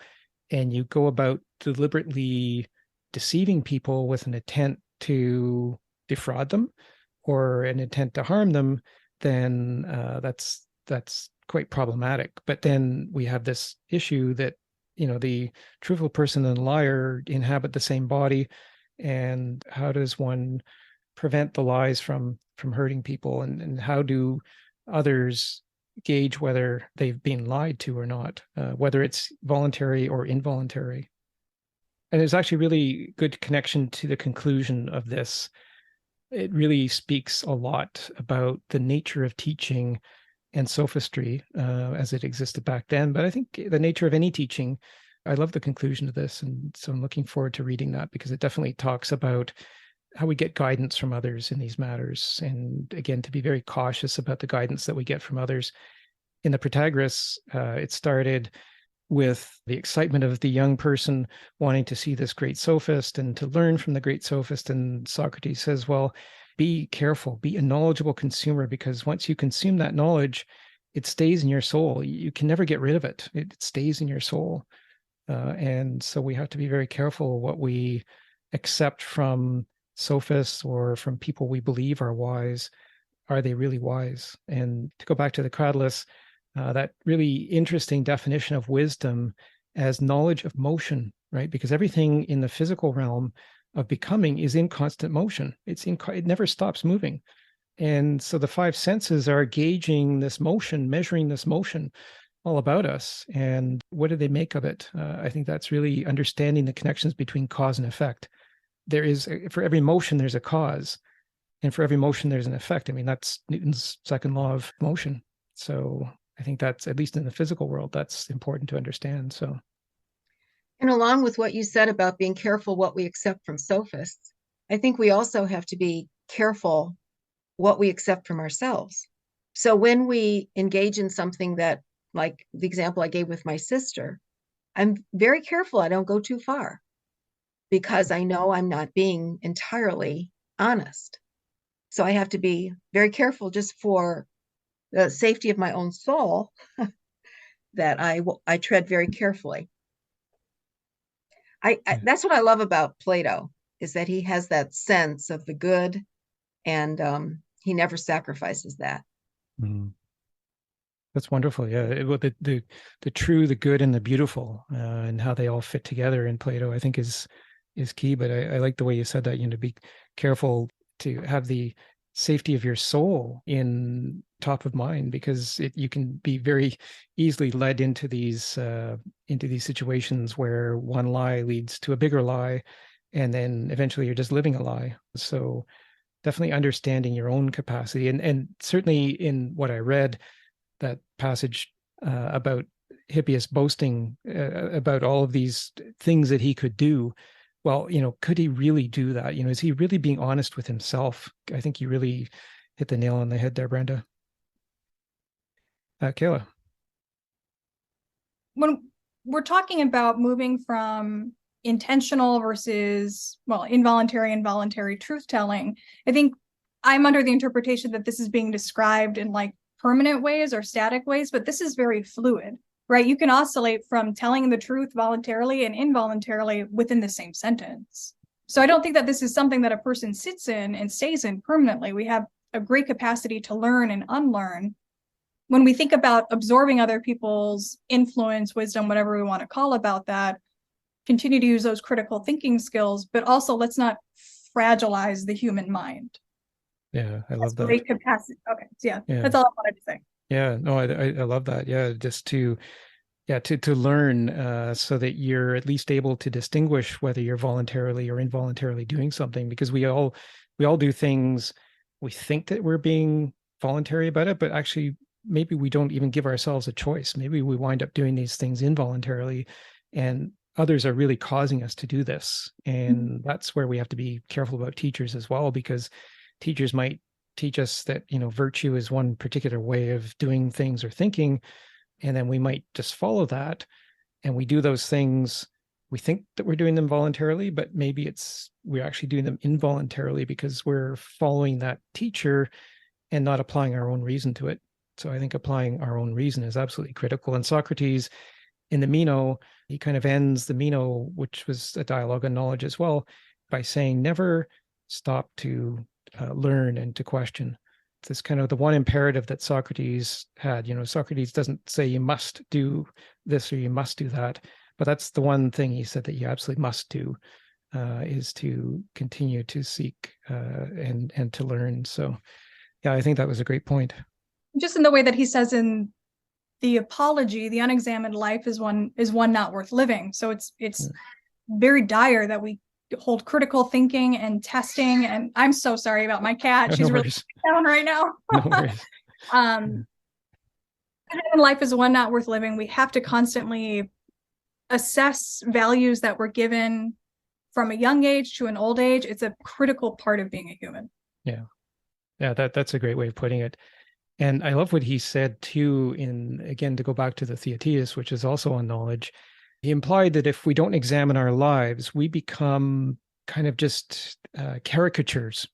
and you go about deliberately deceiving people with an intent to defraud them or an intent to harm them, then that's quite problematic. But then we have this issue that the truthful person and liar inhabit the same body, and how does one prevent the lies from hurting people, and how do others gauge whether they've been lied to or not, whether it's voluntary or involuntary? And there's actually really good connection to the conclusion of this it really speaks a lot about the nature of teaching and sophistry as it existed back then. But I think the nature of any teaching, I love the conclusion of this. And so I'm looking forward to reading that, because it definitely talks about how we get guidance from others in these matters. And again, to be very cautious about the guidance that we get from others. In the Protagoras, it started with the excitement of the young person wanting to see this great sophist and to learn from the great sophist. And Socrates says, well, be careful, be a knowledgeable consumer, because once you consume that knowledge, it stays in your soul. You can never get rid of it. It stays in your soul. And so we have to be very careful what we accept from sophists or from people we believe are wise. Are they really wise? And to go back to the Cratylus, that really interesting definition of wisdom as knowledge of motion, right? Because everything in the physical realm of becoming is in constant motion. It never stops moving. And so the five senses are gauging this motion, measuring this motion all about us. And what do they make of it? I think that's really understanding the connections between cause and effect. There is, for every motion, there's a cause. And for every motion, there's an effect. I mean, that's Newton's second law of motion. So I think that's, at least in the physical world, that's important to understand. So, And along with what you said about being careful what we accept from sophists, I think we also have to be careful what we accept from ourselves. So when we engage in something that, like the example I gave with my sister, I'm very careful I don't go too far, because I know I'm not being entirely honest. So I have to be very careful, just for the safety of my own soul, that I tread very carefully. That's what I love about Plato, is that he has that sense of the good, and he never sacrifices that. That's wonderful. Yeah, the true, the good, and the beautiful, and how they all fit together in Plato, I think is key. But I like the way you said that. To be careful to have the safety of your soul in top of mind, because you can be very easily led into these situations where one lie leads to a bigger lie, and then eventually you're just living a lie. So definitely understanding your own capacity, and certainly in what I read, that passage about Hippias boasting about all of these things that he could do. Well, could he really do that? Is he really being honest with himself? I think you really hit the nail on the head there, Brenda. Kayla. When we're talking about moving from intentional versus, involuntary and voluntary truth-telling, I think I'm under the interpretation that this is being described in like permanent ways or static ways, but this is very fluid, right? You can oscillate from telling the truth voluntarily and involuntarily within the same sentence. So I don't think that this is something that a person sits in and stays in permanently. We have a great capacity to learn and unlearn. When we think about absorbing other people's influence, wisdom, whatever we want to call about that, continue to use those critical thinking skills, but also let's not fragilize the human mind. Yeah, I love that. Great capacity. Okay, yeah, that's all I wanted to say. Yeah, no, I love that. Yeah, just to learn so that you're at least able to distinguish whether you're voluntarily or involuntarily doing something, because we all do things, we think that we're being voluntary about it, but actually maybe we don't even give ourselves a choice. Maybe we wind up doing these things involuntarily, and others are really causing us to do this. And that's where we have to be careful about teachers as well, because teachers might teach us that, virtue is one particular way of doing things or thinking, and then we might just follow that, and we do those things. We think that we're doing them voluntarily, but maybe we're actually doing them involuntarily because we're following that teacher and not applying our own reason to it. So I think applying our own reason is absolutely critical. And Socrates, in the Meno, he kind of ends the Meno, which was a dialogue on knowledge as well, by saying, never stop to learn and to question. This kind of the one imperative that Socrates had. Socrates doesn't say you must do this or you must do that, but that's the one thing he said that you absolutely must do, is to continue to seek and to learn. So yeah, I think that was a great point. Just in the way that he says in the Apology, the unexamined life is one not worth living. So it's very dire that we hold critical thinking and testing. And I'm so sorry about my cat. She's No really worries. down right now. No worries. Life is one not worth living. We have to constantly assess values that were given from a young age to an old age. It's a critical part of being a human. Yeah. Yeah, that's a great way of putting it. And I love what he said too, again, to go back to the Theaetetus, which is also on knowledge. He implied that if we don't examine our lives, we become kind of just caricatures.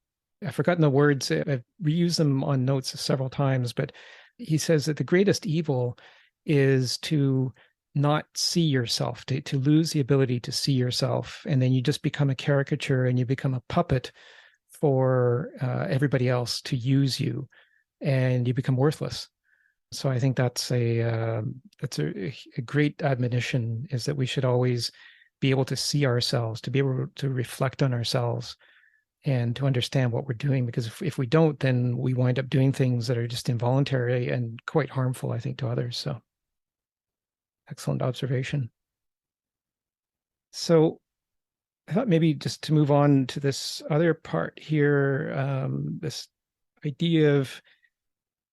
I've forgotten the words. I've reused them on notes several times, but he says that the greatest evil is to not see yourself, to lose the ability to see yourself. And then you just become a caricature and you become a puppet for everybody else to use you, and you become worthless. So I think that's a great admonition, is that we should always be able to see ourselves, to be able to reflect on ourselves, and to understand what we're doing. Because if we don't, then we wind up doing things that are just involuntary and quite harmful, I think, to others. So excellent observation. So I thought maybe just to move on to this other part here, this idea of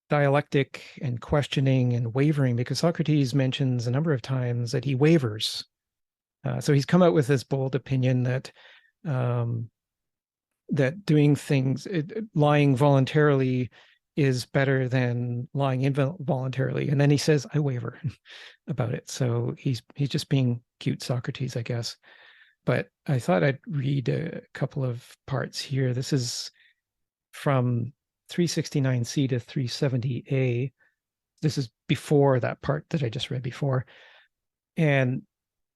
dialectic and questioning and wavering, because Socrates mentions a number of times that he wavers. So he's come out with this bold opinion that that doing things, lying voluntarily is better than lying involuntarily. And then he says, I waver about it. So he's just being cute Socrates, I guess. But I thought I'd read a couple of parts here. This is from 369c to 370a. This is before that part that I just read before. And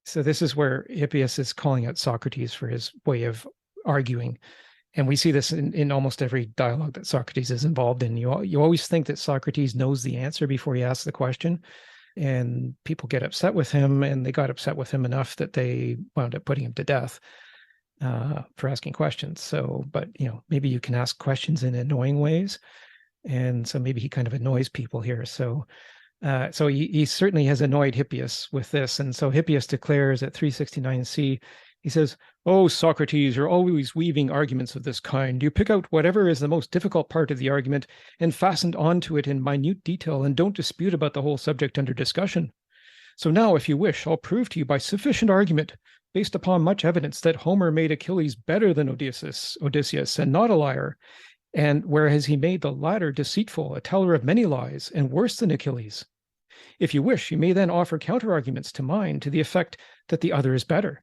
so this is where Hippias is calling out Socrates for his way of arguing. And we see this in almost every dialogue that Socrates is involved in. You always think that Socrates knows the answer before he asks the question. And people get upset with him, and they got upset with him enough that they wound up putting him to death for asking questions. So, but maybe you can ask questions in annoying ways, and so maybe he kind of annoys people here. So, so he certainly has annoyed Hippias with this, and so Hippias declares at 369c, he says, "Oh, Socrates, you're always weaving arguments of this kind. You pick out whatever is the most difficult part of the argument and fasten onto it in minute detail, and don't dispute about the whole subject under discussion. So now, if you wish, I'll prove to you by sufficient argument, based upon much evidence, that Homer made Achilles better than Odysseus, and not a liar, and whereas he made the latter deceitful, a teller of many lies, and worse than Achilles. If you wish, you may then offer counter-arguments to mine to the effect that the other is better.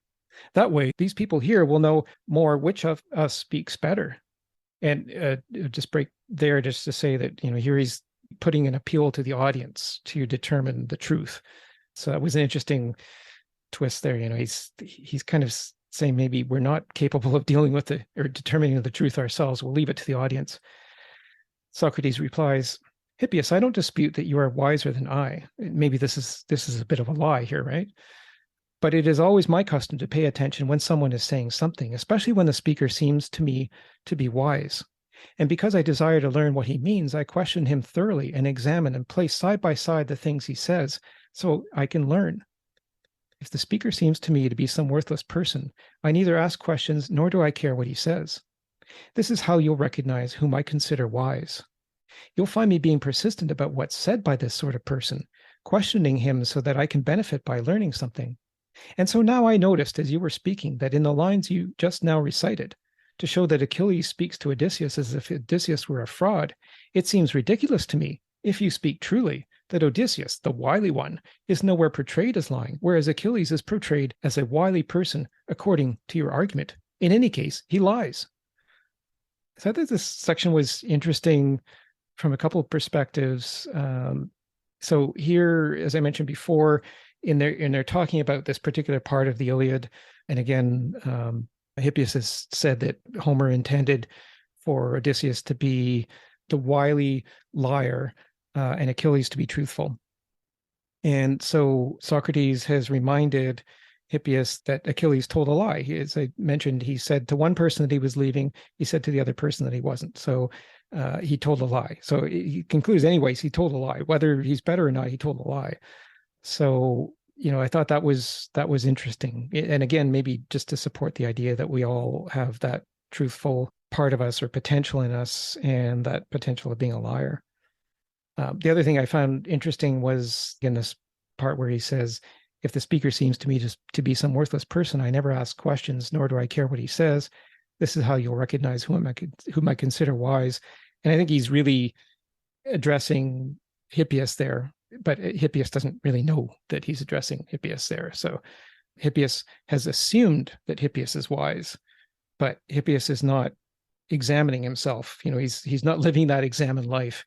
That way, these people here will know more which of us speaks better." And just break there just to say that, here he's putting an appeal to the audience to determine the truth. So that was an interesting twist there. He's kind of saying maybe we're not capable of dealing with or determining the truth ourselves. We'll leave it to the audience. Socrates replies, "Hippias, I don't dispute that you are wiser than I." Maybe this is a bit of a lie here, right? "But it is always my custom to pay attention when someone is saying something, especially when the speaker seems to me to be wise. And because I desire to learn what he means, I question him thoroughly and examine and place side by side the things he says so I can learn. If the speaker seems to me to be some worthless person, I neither ask questions nor do I care what he says. This is how you'll recognize whom I consider wise. You'll find me being persistent about what's said by this sort of person, questioning him so that I can benefit by learning something. And so now I noticed as you were speaking that in the lines you just now recited, to show that Achilles speaks to Odysseus as if Odysseus were a fraud, it seems ridiculous to me, if you speak truly, that Odysseus, the wily one, is nowhere portrayed as lying, whereas Achilles is portrayed as a wily person, according to your argument. In any case, he lies." So I thought this section was interesting from a couple of perspectives. So here, as I mentioned before, in they're talking about this particular part of the Iliad, and again, Hippias has said that Homer intended for Odysseus to be the wily liar and Achilles to be truthful. And so Socrates has reminded Hippias that Achilles told a lie. As I mentioned, he said to one person that he was leaving, he said to the other person that he wasn't. So he told a lie. So he concludes anyways, he told a lie. Whether he's better or not, he told a lie. So I thought that was interesting. And again, maybe just to support the idea that we all have that truthful part of us or potential in us, and that potential of being a liar. The other thing I found interesting was in this part where he says, if the speaker seems to me just to be some worthless person, I never ask questions, nor do I care what he says. This is how you'll recognize whom I consider wise. And I think he's really addressing Hippias there, but Hippias doesn't really know that he's addressing Hippias there. So Hippias has assumed that Hippias is wise, but Hippias is not examining himself. He's not living that examined life.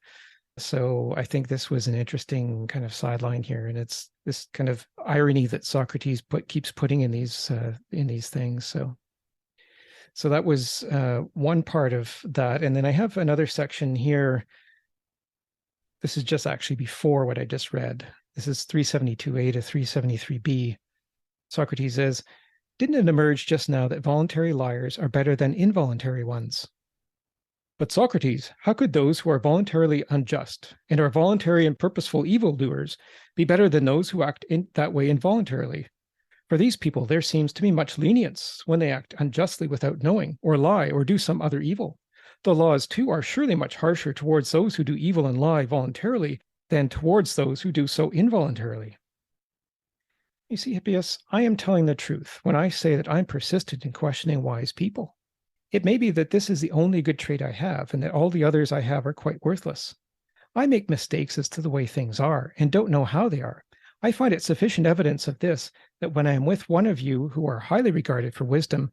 So I think this was an interesting kind of sideline here, and it's this kind of irony that Socrates keeps putting in these things. So that was one part of that, and then I have another section here. This is just actually before what I just read. This is 372a to 373b. Socrates says, "Didn't it emerge just now that voluntary liars are better than involuntary ones? But Socrates, how could those who are voluntarily unjust and are voluntary and purposeful evildoers be better than those who act in that way involuntarily? For these people, there seems to be much lenience when they act unjustly without knowing, or lie, or do some other evil. The laws, too, are surely much harsher towards those who do evil and lie voluntarily than towards those who do so involuntarily." You see, Hippias, I am telling the truth when I say that I'm persistent in questioning wise people. It may be that this is the only good trait I have, and that all the others I have are quite worthless. I make mistakes as to the way things are, and don't know how they are. I find it sufficient evidence of this, that when I am with one of you who are highly regarded for wisdom,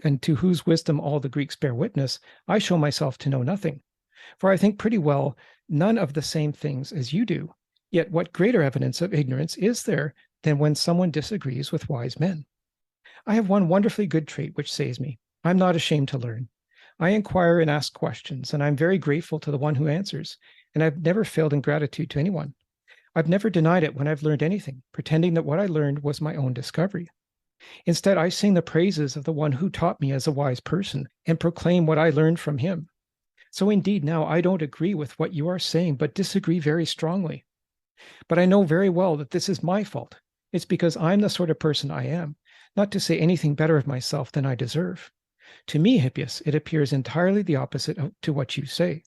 and to whose wisdom all the Greeks bear witness, I show myself to know nothing. For I think pretty well none of the same things as you do. Yet what greater evidence of ignorance is there than when someone disagrees with wise men? I have one wonderfully good trait which saves me. I'm not ashamed to learn. I inquire and ask questions, and I'm very grateful to the one who answers, and I've never failed in gratitude to anyone. I've never denied it when I've learned anything, pretending that what I learned was my own discovery. Instead, I sing the praises of the one who taught me as a wise person and proclaim what I learned from him. So indeed, now I don't agree with what you are saying, but disagree very strongly. But I know very well that this is my fault. It's because I'm the sort of person I am, not to say anything better of myself than I deserve. To me, Hippias, it appears entirely the opposite to what you say.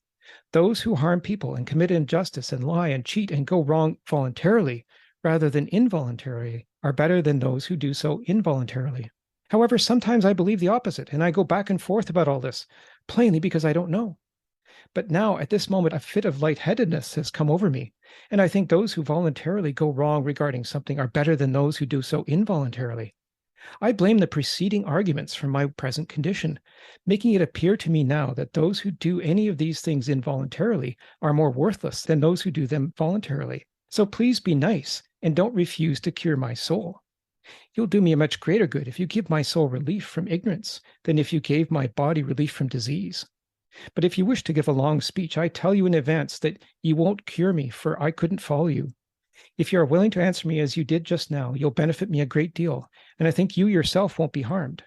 Those who harm people and commit injustice and lie and cheat and go wrong voluntarily rather than involuntarily are better than those who do so involuntarily. However, sometimes I believe the opposite, and I go back and forth about all this, plainly because I don't know. But now, at this moment, a fit of lightheadedness has come over me, and I think those who voluntarily go wrong regarding something are better than those who do so involuntarily. I blame the preceding arguments for my present condition, making it appear to me now that those who do any of these things involuntarily are more worthless than those who do them voluntarily. So please be nice and don't refuse to cure my soul. You'll do me a much greater good if you give my soul relief from ignorance than if you gave my body relief from disease. But if you wish to give a long speech, I tell you in advance that you won't cure me, for I couldn't follow you. If you are willing to answer me as you did just now, you'll benefit me a great deal, and I think you yourself won't be harmed.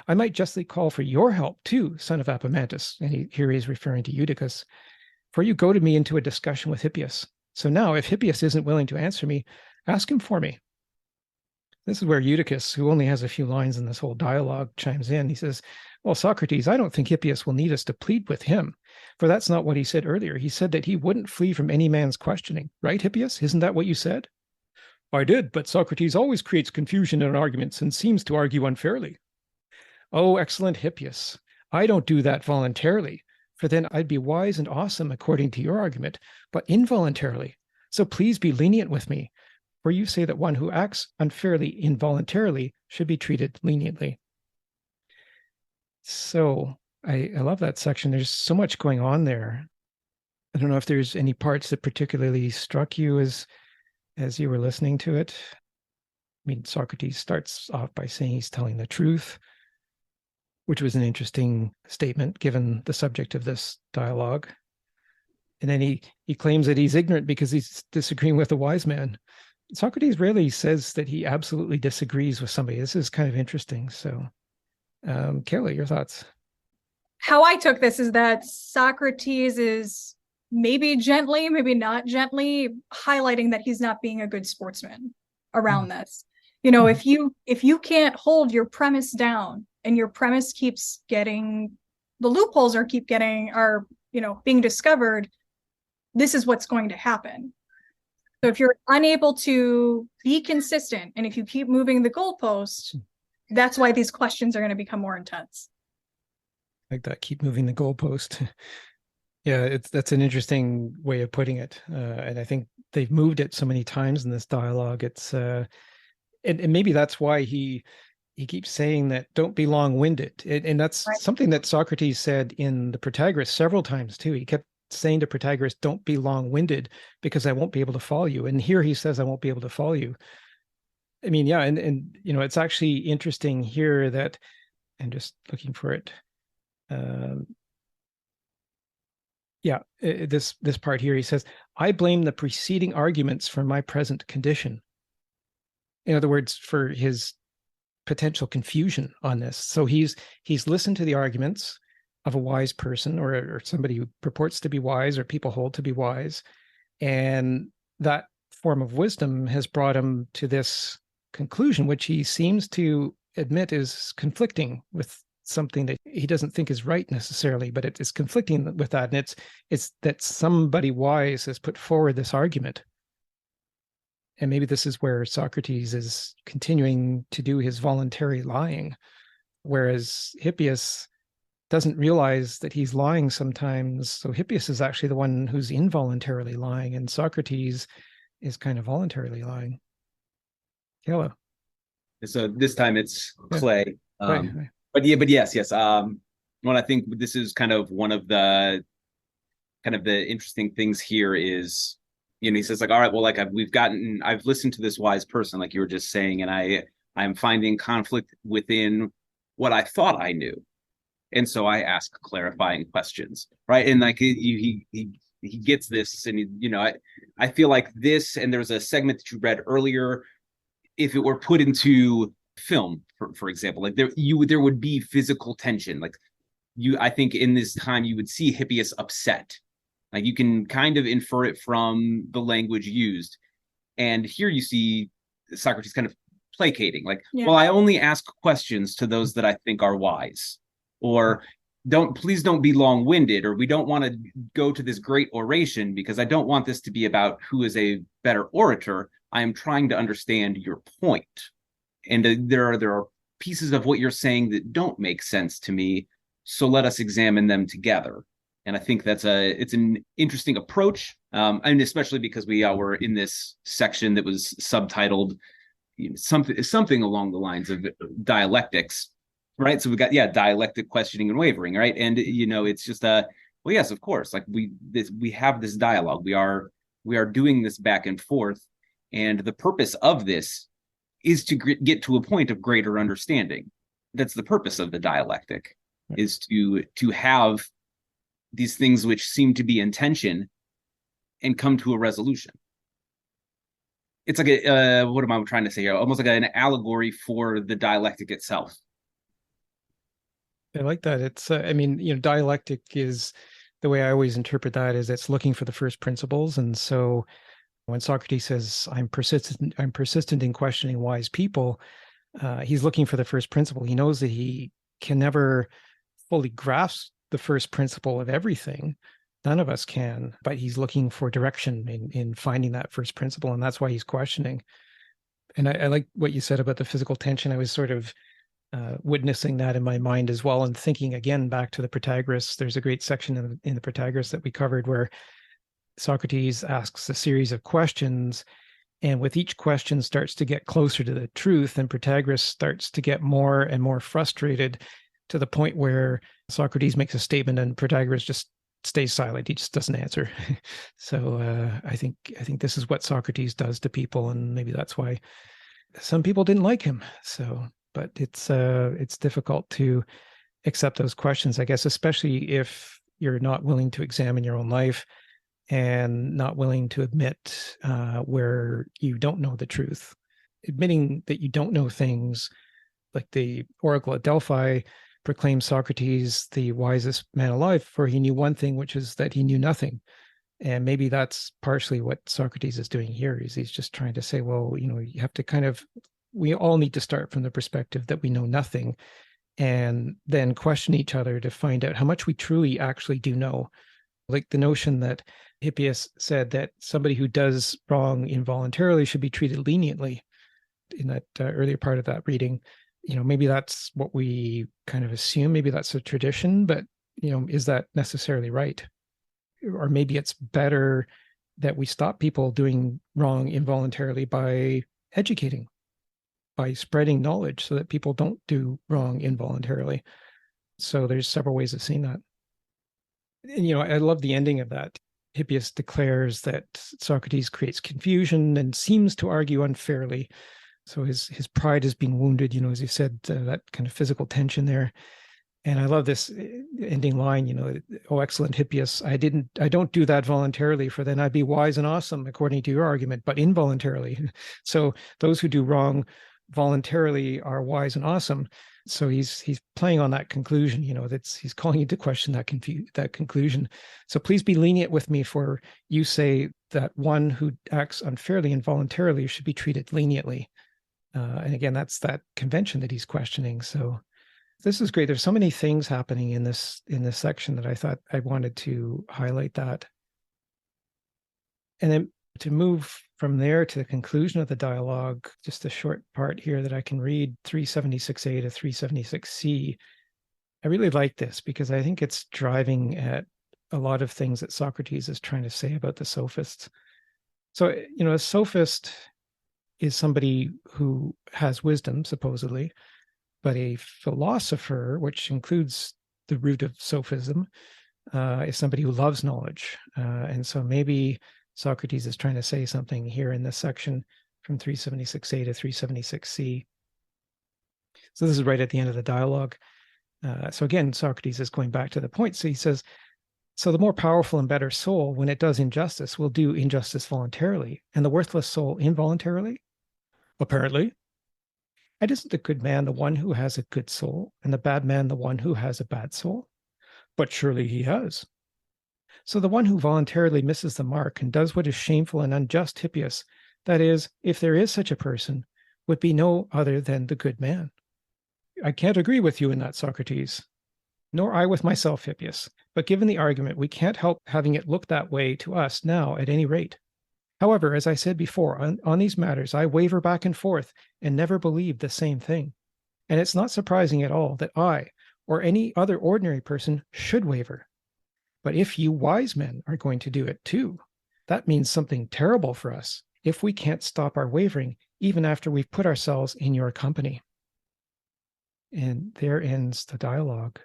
I might justly call for your help too, son of Apomantus, and here he is referring to Eutychus, for you goaded me into a discussion with Hippias. So now, if Hippias isn't willing to answer me, ask him for me. This is where Eutychus, who only has a few lines in this whole dialogue, chimes in. He says, well, Socrates, I don't think Hippias will need us to plead with him, for that's not what he said earlier. He said that he wouldn't flee from any man's questioning. Right, Hippias? Isn't that what you said? I did, but Socrates always creates confusion in arguments and seems to argue unfairly. Oh, excellent Hippias. I don't do that voluntarily, for then I'd be wise and awesome according to your argument, but involuntarily. So please be lenient with me, for you say that one who acts unfairly involuntarily should be treated leniently. So I love that section. There's so much going on there. I don't know if there's any parts that particularly struck you as you were listening to it. I mean, Socrates starts off by saying he's telling the truth, which was an interesting statement given the subject of this dialogue. And then he claims that he's ignorant because he's disagreeing with a wise man. Socrates rarely says that he absolutely disagrees with somebody. This is kind of interesting. So, Kayla, your thoughts? How I took this is that Socrates is maybe gently, maybe not gently, highlighting that he's not being a good sportsman, around this. You know, if you can't hold your premise down and your premise keeps getting, the loopholes are being discovered, this is what's going to happen. So if you're unable to be consistent and if you keep moving the goalpost, that's why these questions are going to become more intense. Like that, keep moving the goalpost. Yeah, that's an interesting way of putting it. And I think they've moved it so many times in this dialogue. It's and maybe that's why he keeps saying that don't be long-winded. And that's Right. something that Socrates said in the Protagoras several times too. He kept saying to Protagoras, don't be long-winded because I won't be able to follow you. And here he says, I won't be able to follow you. I mean, yeah, and you know, it's actually interesting here that I'm just looking for it. This part here, he says, I blame the preceding arguments for my present condition. In other words, for his potential confusion on this. So he's listened to the arguments of a wise person or somebody who purports to be wise or people hold to be wise. And that form of wisdom has brought him to this conclusion, which he seems to admit is conflicting with something that he doesn't think is right necessarily, but it is conflicting with that. And it's that somebody wise has put forward this argument. And maybe this is where Socrates is continuing to do his voluntary lying, whereas Hippias doesn't realize that he's lying sometimes. So Hippias is actually the one who's involuntarily lying, and Socrates is kind of voluntarily lying. Hello. So this time it's Clay. Right. But yes. Well, I think this is kind of one of the interesting things here is, you know, he says like, all right, well, like I've listened to this wise person, like you were just saying, and I'm finding conflict within what I thought I knew. And so I ask clarifying questions, right? And like he gets this, and I feel like this, and there's a segment that you read earlier, if it were put into film, for example, like there would be physical tension. Like I think in this time you would see Hippias upset. Like you can kind of infer it from the language used. And here you see Socrates kind of placating, like, well, I only ask questions to those that I think are wise. Or please don't be long-winded, or we don't want to go to this great oration because I don't want this to be about who is a better orator. I am trying to understand your point. And there are pieces of what you're saying that don't make sense to me. So let us examine them together. And I think it's an interesting approach, and especially because we were in this section that was subtitled something along the lines of dialectics, right? So we got dialectic, questioning, and wavering, right? And it's just well, yes, of course, like we have this dialogue, we are doing this back and forth, and the purpose of this is to get to a point of greater understanding. That's the purpose of the dialectic, is to have these things which seem to be in tension and come to a resolution. It's like what am I trying to say here? Almost like an allegory for the dialectic itself. I like that. It's, dialectic is, the way I always interpret that is it's looking for the first principles. And so when Socrates says, I'm persistent in questioning wise people, he's looking for the first principle. He knows that he can never fully grasp the first principle of everything. None of us can, but he's looking for direction in finding that first principle. And that's why he's questioning. And I like what you said about the physical tension. I was sort of witnessing that in my mind as well, and thinking again back to the Protagoras. There's a great section in the Protagoras that we covered where Socrates asks a series of questions, and with each question starts to get closer to the truth, and Protagoras starts to get more and more frustrated to the point where Socrates makes a statement and Protagoras just stays silent. He just doesn't answer. So I think this is what Socrates does to people, and maybe that's why some people didn't like him. So, but it's difficult to accept those questions, I guess, especially if you're not willing to examine your own life and not willing to admit where you don't know the truth. Admitting that you don't know things, like the Oracle at Delphi proclaimed Socrates the wisest man alive, for he knew one thing, which is that he knew nothing. And maybe that's partially what Socrates is doing here, is he's just trying to say, well, you have to we all need to start from the perspective that we know nothing, and then question each other to find out how much we truly actually do know. Like the notion that Hippias said that somebody who does wrong involuntarily should be treated leniently in that earlier part of that reading. Maybe that's what we kind of assume. Maybe that's a tradition, but is that necessarily right? Or maybe it's better that we stop people doing wrong involuntarily by educating, by spreading knowledge so that people don't do wrong involuntarily. So there's several ways of seeing that. And, I love the ending of that. Hippias declares that Socrates creates confusion and seems to argue unfairly. So his pride has been wounded, as you said, that kind of physical tension there. And I love this ending line, oh, excellent Hippias, I don't do that voluntarily, for then I'd be wise and awesome, according to your argument, but involuntarily. So those who do wrong voluntarily are wise and awesome. So he's playing on that conclusion, he's calling into question that conclusion. So please be lenient with me, for you say that one who acts unfairly and voluntarily should be treated leniently. And again, that's that convention that he's questioning. So this is great. There's so many things happening in this section that I thought I wanted to highlight that. And then to move from there to the conclusion of the dialogue, just a short part here that I can read, 376a to 376c. I really like this because I think it's driving at a lot of things that Socrates is trying to say about the sophists. So, a sophist is somebody who has wisdom, supposedly, but a philosopher, which includes the root of sophism, is somebody who loves knowledge. And so maybe Socrates is trying to say something here in this section from 376a to 376c. So this is right at the end of the dialogue. So again, Socrates is going back to the point. So he says, so the more powerful and better soul, when it does injustice, will do injustice voluntarily, and the worthless soul involuntarily? Apparently. And isn't the good man the one who has a good soul, and the bad man the one who has a bad soul? But surely he has. So the one who voluntarily misses the mark and does what is shameful and unjust, Hippias, that is, if there is such a person, would be no other than the good man. I can't agree with you in that, Socrates. Nor I with myself, Hippias. But given the argument, we can't help having it look that way to us now at any rate. However, as I said before, on these matters, I waver back and forth and never believe the same thing. And it's not surprising at all that I, or any other ordinary person, should waver. But if you wise men are going to do it too, that means something terrible for us if we can't stop our wavering even after we've put ourselves in your company. And there ends the dialogue.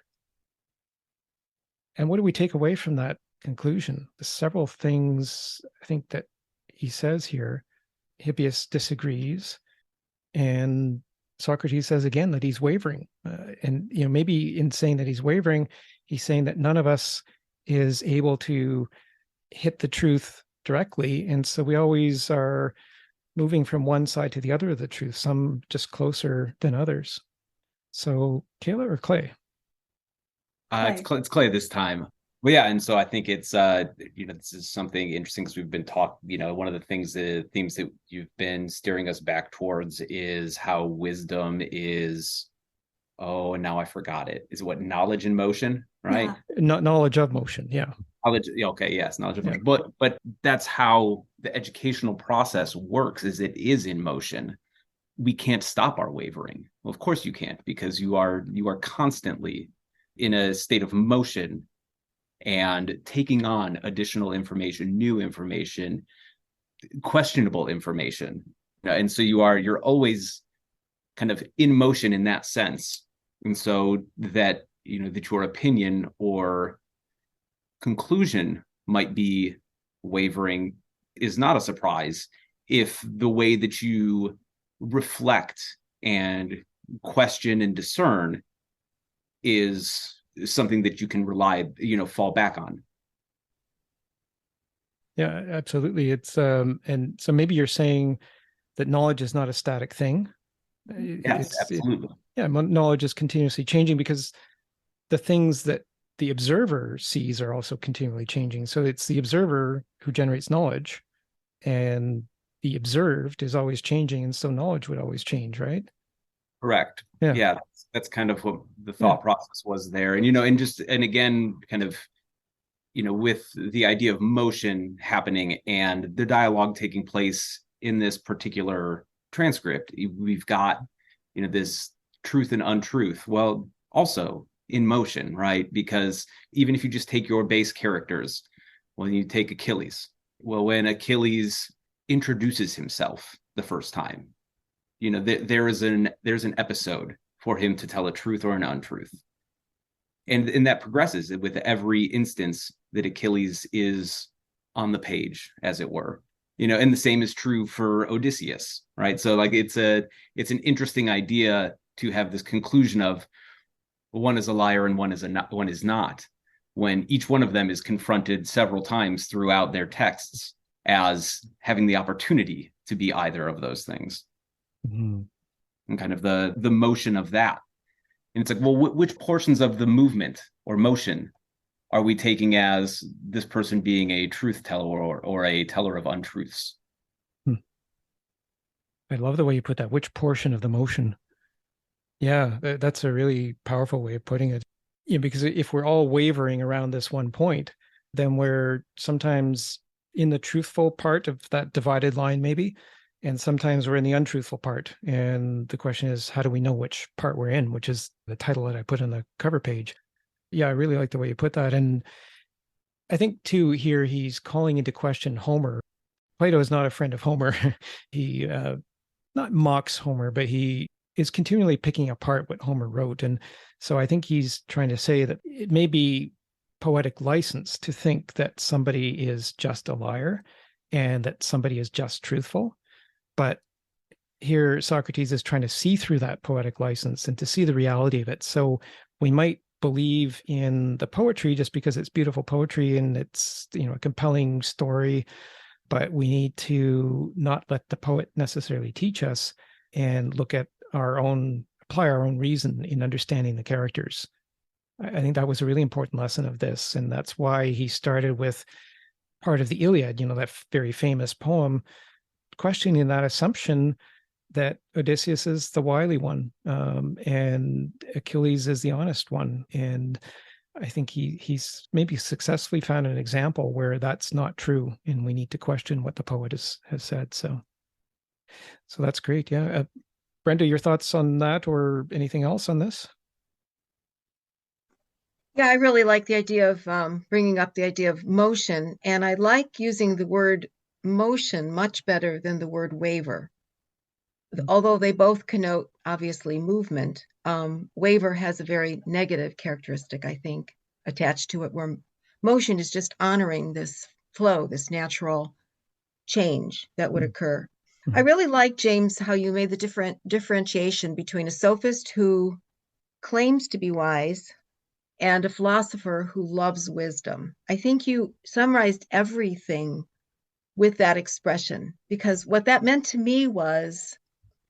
And what do we take away from that conclusion? There's several things I think that he says here. Hippias disagrees, and Socrates says again that he's wavering. And maybe in saying that he's wavering, he's saying that none of us is able to hit the truth directly, and so we always are moving from one side to the other of the truth, some just closer than others. So Kayla or Clay? It's Clay this time. Well, yeah, and so I think it's this is something interesting because we've been one of the themes that you've been steering us back towards is how wisdom is, oh, and now I forgot it. Is what knowledge in motion, right? Yeah. Knowledge of motion, yeah. Knowledge, okay, yes, knowledge of motion. But that's how the educational process works, is it is in motion. We can't stop our wavering. Well, of course you can't, because you are constantly in a state of motion and taking on additional information, new information, questionable information. And so you're always kind of in motion in that sense. And so that, that your opinion or conclusion might be wavering is not a surprise if the way that you reflect and question and discern is something that you can fall back on. Yeah, absolutely. It's and so maybe you're saying that knowledge is not a static thing. Yes, absolutely. Knowledge is continuously changing because the things that the observer sees are also continually changing. So it's the observer who generates knowledge, and the observed is always changing, and so knowledge would always change, right? Correct. Yeah. Yeah, that's kind of what the thought process was there. And again, kind of, with the idea of motion happening and the dialogue taking place in this particular transcript, we've got, this truth and untruth. Well, also in motion, right? Because even if you just take your base characters, when you take Achilles, well, when Achilles introduces himself the first time, there's an episode for him to tell a truth or an untruth. And that progresses with every instance that Achilles is on the page, as it were. And the same is true for Odysseus, right? So like it's an interesting idea to have this conclusion of one is a liar and one is not, when each one of them is confronted several times throughout their texts as having the opportunity to be either of those things. Mm-hmm. And kind of the motion of that. And it's like, well, which portions of the movement or motion are we taking as this person being a truth teller or a teller of untruths? I love the way you put that. Which portion of the motion? Yeah, that's a really powerful way of putting it. Because if we're all wavering around this one point, then we're sometimes in the truthful part of that divided line, maybe, and sometimes we're in the untruthful part. And the question is, how do we know which part we're in, which is the title that I put on the cover page. Yeah, I really like the way you put that. And I think, too, here he's calling into question Homer. Plato is not a friend of Homer. He not mocks Homer, but he is continually picking apart what Homer wrote. And so I think he's trying to say that it may be poetic license to think that somebody is just a liar and that somebody is just truthful. But here Socrates is trying to see through that poetic license and to see the reality of it. So we might believe in the poetry just because it's beautiful poetry and it's, a compelling story, but we need to not let the poet necessarily teach us and apply our own reason in understanding the characters. I think that was a really important lesson of this. And that's why he started with part of the Iliad, that very famous poem, questioning that assumption that Odysseus is the wily one, and Achilles is the honest one. And I think he's maybe successfully found an example where that's not true, and we need to question what the poet has said. So that's great. Yeah. Brenda, your thoughts on that or anything else on this? Yeah, I really like the idea of bringing up the idea of motion, and I like using the word motion much better than the word waver. Although they both connote, obviously, movement, waver has a very negative characteristic, I think, attached to it, where motion is just honoring this flow, this natural change that would occur. I really like, James, how you made the differentiation between a sophist who claims to be wise and a philosopher who loves wisdom. I think you summarized everything with that expression, because what that meant to me was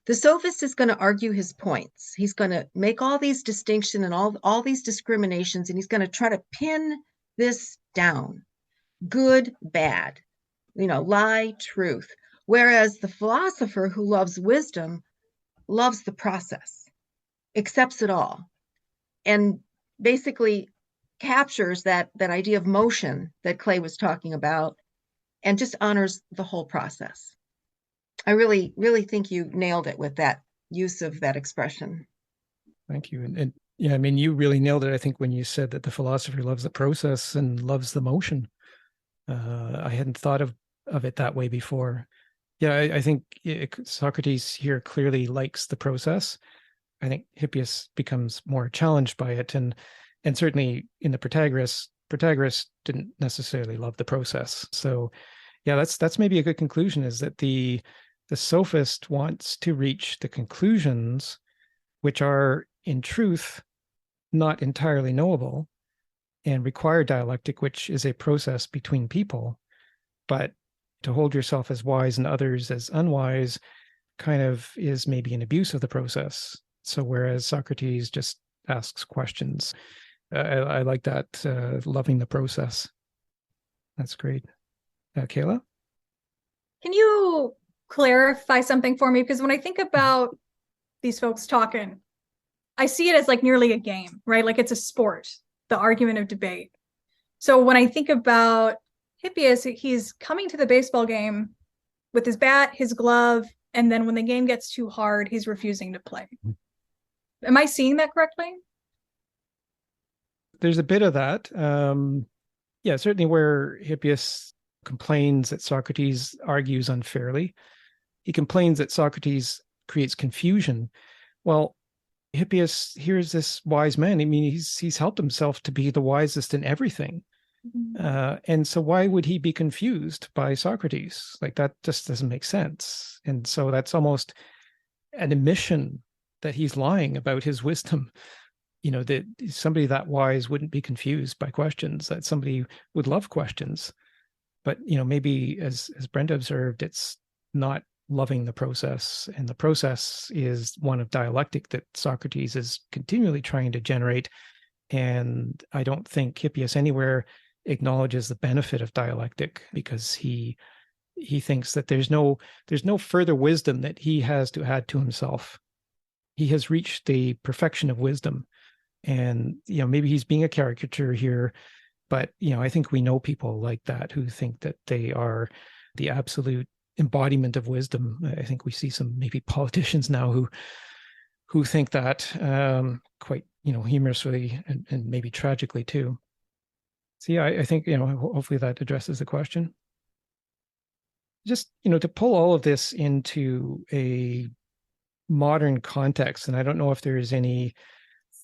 the sophist is going to argue his points. He's going to make all these distinctions and all these discriminations, and he's going to try to pin this down. Good, bad, lie, truth. Whereas the philosopher who loves wisdom loves the process, accepts it all, and basically captures that idea of motion that Clay was talking about and just honors the whole process. I really, really think you nailed it with that use of that expression. Thank you. And yeah, I mean, you really nailed it, I think, when you said that the philosopher loves the process and loves the motion. I hadn't thought of it that way before. Yeah, I think Socrates here clearly likes the process. I think Hippias becomes more challenged by it. And certainly in the Protagoras didn't necessarily love the process. So yeah, that's maybe a good conclusion, is that the sophist wants to reach the conclusions which are in truth not entirely knowable and require dialectic, which is a process between people. But to hold yourself as wise and others as unwise kind of is maybe an abuse of the process. So whereas Socrates just asks questions, I like that, loving the process. That's great. Kayla? Can you clarify something for me? Because when I think about these folks talking, I see it as like nearly a game, right? Like it's a sport, the argument of debate. So when I think about Hippias, he's coming to the baseball game with his bat, his glove, and then when the game gets too hard, he's refusing to play. Am I seeing that correctly? There's a bit of that. Yeah, certainly where Hippias complains that Socrates argues unfairly. He complains that Socrates creates confusion. Well, Hippias, here's this wise man. I mean, he's helped himself to be the wisest in everything. And so why would he be confused by Socrates? Like that just doesn't make sense. And so that's almost an admission that he's lying about his wisdom. You know, that somebody that wise wouldn't be confused by questions, that somebody would love questions. But, you know, maybe as Brenda observed, it's not loving the process. And the process is one of dialectic that Socrates is continually trying to generate. And I don't think Hippias anywhere acknowledges the benefit of dialectic, because he thinks that there's no further wisdom that he has to add to himself. He has reached the perfection of wisdom. And, you know, maybe he's being a caricature here, but, you know, I think we know people like that who think that they are the absolute embodiment of wisdom. I think we see some maybe politicians now who think that quite, you know, humorously and maybe tragically too. So yeah, I think, you know, hopefully that addresses the question. Just, you know, to pull all of this into a modern context, and I don't know if there's any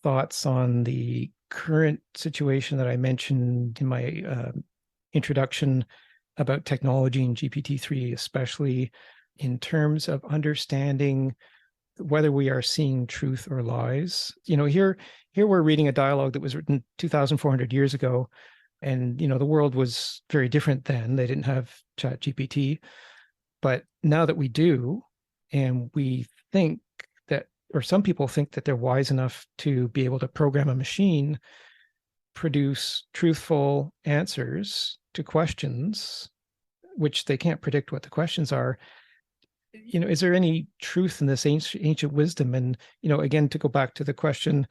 thoughts on the current situation that I mentioned in my introduction about technology and GPT-3, especially in terms of understanding whether we are seeing truth or lies. You know, here we're reading a dialogue that was written 2,400 years ago, and, you know, the world was very different then. They didn't have ChatGPT, but now that we do, and we think that, or some people think that they're wise enough to be able to program a machine produce truthful answers to questions, which they can't predict what the questions are. You know, is there any truth in this ancient wisdom? And, you know, again, to go back to the question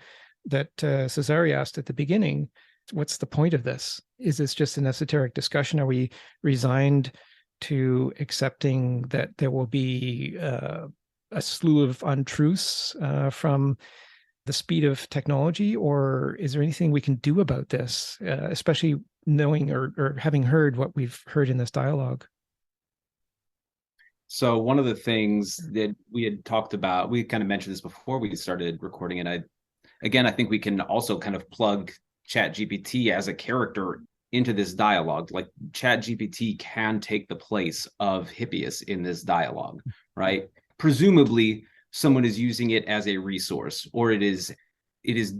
that Cesare asked at the beginning, what's the point of this? Is this just an esoteric discussion? Are we resigned to accepting that there will be a slew of untruths from the speed of technology? Or is there anything we can do about this, especially knowing or having heard what we've heard in this dialogue? So one of the things that we had talked about, we kind of mentioned this before we started recording it. I think we can also kind of plug ChatGPT as a character into this dialogue. Like ChatGPT can take the place of Hippias in this dialogue, right? Presumably someone is using it as a resource, or it is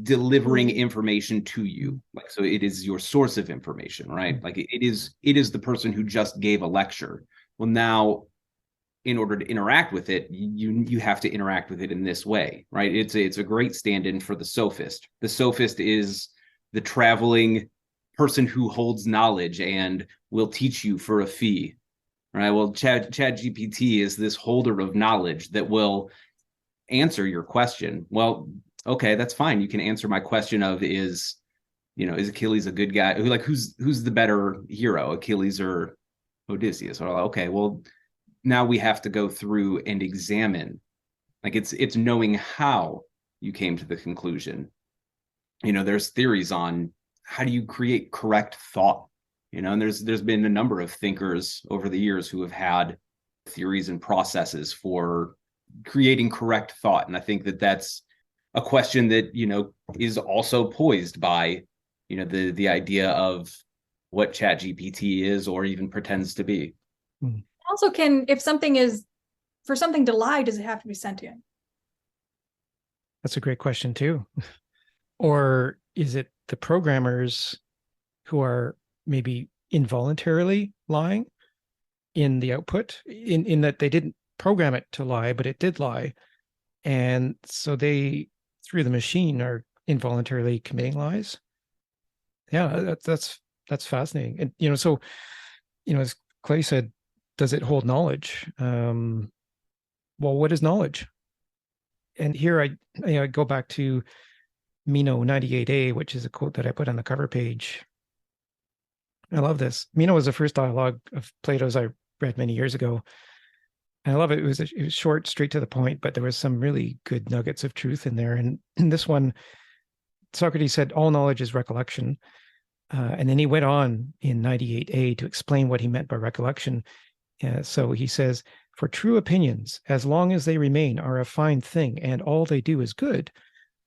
delivering information to you. Like, so it is your source of information, right? Like it is the person who just gave a lecture. Well, now in order to interact with it, you have to interact with it in this way, right? It's a great stand-in for the sophist. The sophist is the traveling person who holds knowledge and will teach you for a fee, right? Well, ChatGPT is this holder of knowledge that will answer your question. Well, okay, that's fine. You can answer my question of is Achilles a good guy? Who's the better hero, Achilles or Odysseus? Or okay, well, now we have to go through and examine. Like it's knowing how you came to the conclusion. You know, there's theories on how do you create correct thought, you know, and there's been a number of thinkers over the years who have had theories and processes for creating correct thought. And I think that that's a question that, you know, is also poised by, you know, the idea of what ChatGPT is or even pretends to be. Also, if something is, for something to lie, does it have to be sentient? That's a great question too. Or is it the programmers who are maybe involuntarily lying in the output, in that they didn't program it to lie, but it did lie. And so they, through the machine, are involuntarily committing lies? Yeah, that's fascinating. And so as Clay said, does it hold knowledge? Well, what is knowledge? And here I go back to Meno 98A, which is a quote that I put on the cover page. I love this. Meno was the first dialogue of Plato's I read many years ago. And I love it. It was short, straight to the point, but there was some really good nuggets of truth in there. And in this one, Socrates said, all knowledge is recollection. And then he went on in 98A to explain what he meant by recollection. So he says, for true opinions, as long as they remain, are a fine thing, and all they do is good,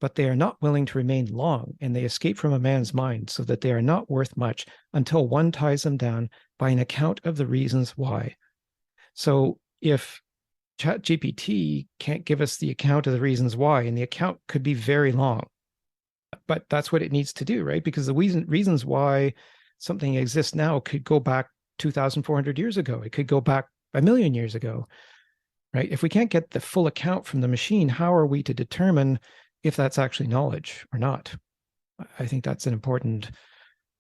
but they are not willing to remain long, and they escape from a man's mind, so that they are not worth much until one ties them down by an account of the reasons why. So if ChatGPT can't give us the account of the reasons why, and the account could be very long, but that's what it needs to do, right? Because the reasons why something exists now could go back 2,400 years ago. It could go back 1,000,000 years ago, right? If we can't get the full account from the machine, how are we to determine if that's actually knowledge or not? I think that's an important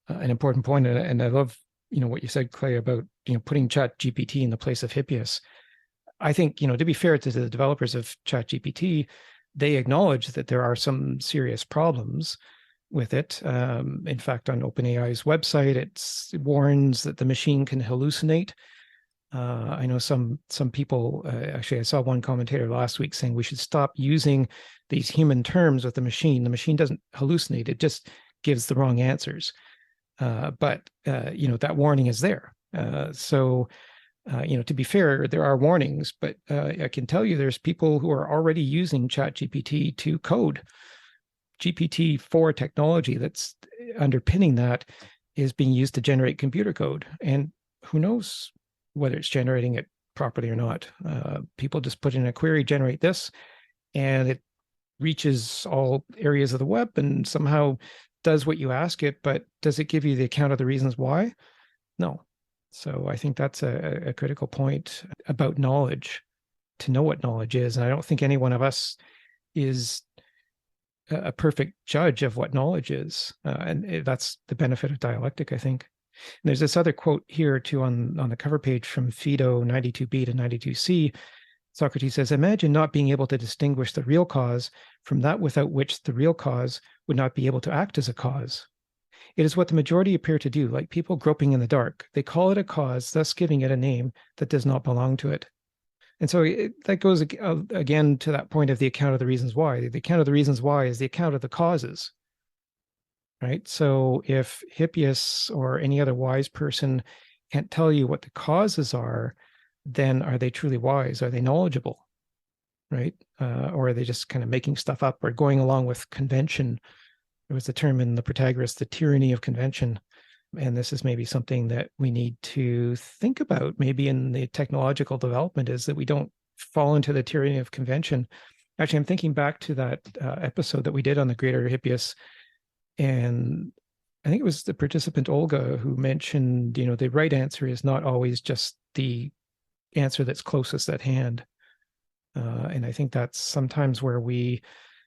point. And I love, what you said, Clay, about, putting ChatGPT in the place of Hippias. I think, to be fair to the developers of ChatGPT, they acknowledge that there are some serious problems with it. In fact, on OpenAI's website, it warns that the machine can hallucinate. I know some people, actually, I saw one commentator last week saying we should stop using these human terms with the machine. The machine doesn't hallucinate, it just gives the wrong answers. But that warning is there. So to be fair, there are warnings, but I can tell you there's people who are already using ChatGPT to code. GPT-4 technology that's underpinning that is being used to generate computer code. And who knows whether it's generating it properly or not. People just put in a query, generate this, and it reaches all areas of the web and somehow does what you ask it, but does it give you the account of the reasons why? No. So I think that's a critical point about knowledge, to know what knowledge is. And I don't think any one of us is a perfect judge of what knowledge is. And that's the benefit of dialectic, I think. And there's this other quote here too on the cover page from Phaedo 92b to 92c. Socrates says, imagine not being able to distinguish the real cause from that without which the real cause would not be able to act as a cause. It is what the majority appear to do, like people groping in the dark. They call it a cause, thus giving it a name that does not belong to it. And so that goes again to that point of the account of the reasons why. The account of the reasons why is the account of the causes, right? So if Hippias or any other wise person can't tell you what the causes are, then are they truly wise? Are they knowledgeable, right? Or are they just kind of making stuff up or going along with convention? There was the term in the Protagoras, the tyranny of convention. And this is maybe something that we need to think about maybe in the technological development, is that we don't fall into the tyranny of convention. Actually, I'm thinking back to that episode that we did on the Greater Hippias. And I think it was the participant Olga who mentioned, the right answer is not always just the answer that's closest at hand. And I think that's sometimes where we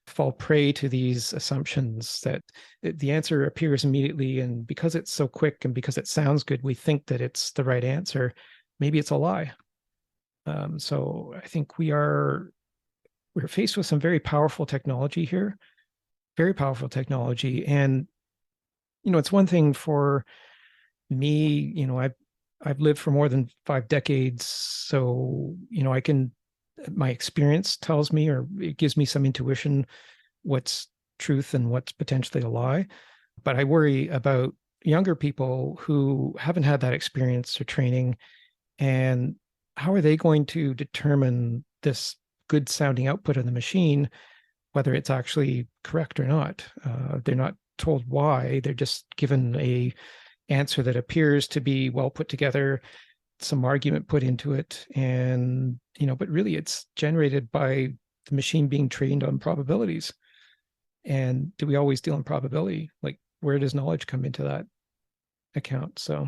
fall prey to these assumptions that the answer appears immediately, and because it's so quick and because it sounds good, we think that it's the right answer. Maybe it's a lie. So I think we're faced with some very powerful technology here, very powerful technology. And it's one thing for me, I've lived for more than 5 decades, so my experience tells me, or it gives me some intuition, what's truth and what's potentially a lie. But I worry about younger people who haven't had that experience or training, and how are they going to determine this good sounding output of the machine, whether it's actually correct or not? They're not told why. They're just given a answer that appears to be well put together, some argument put into it, and but really it's generated by the machine being trained on probabilities. And do we always deal in probability? Like, where does knowledge come into that account? So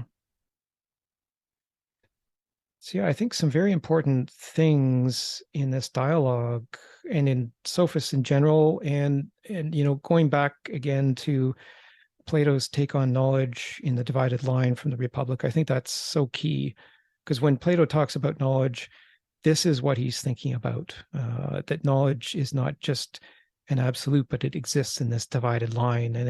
yeah, I think some very important things in this dialogue and in Sophists in general, and going back again to Plato's take on knowledge in the divided line from the Republic. I think that's so key, because when Plato talks about knowledge, this is what he's thinking about, that knowledge is not just an absolute, but it exists in this divided line. And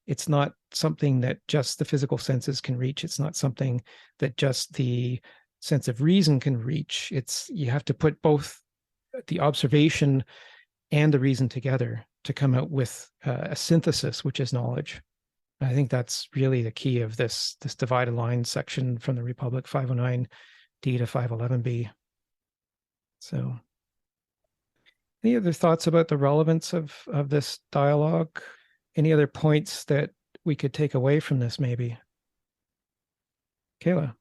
it's not something that just the physical senses can reach. It's not something that just the sense of reason can reach. You have to put both the observation and the reason together to come out with a synthesis, which is knowledge. I think that's really the key of this divided line section from the Republic, 509D to 511B. So, any other thoughts about the relevance of this dialogue? Any other points that we could take away from this, maybe? Kayla?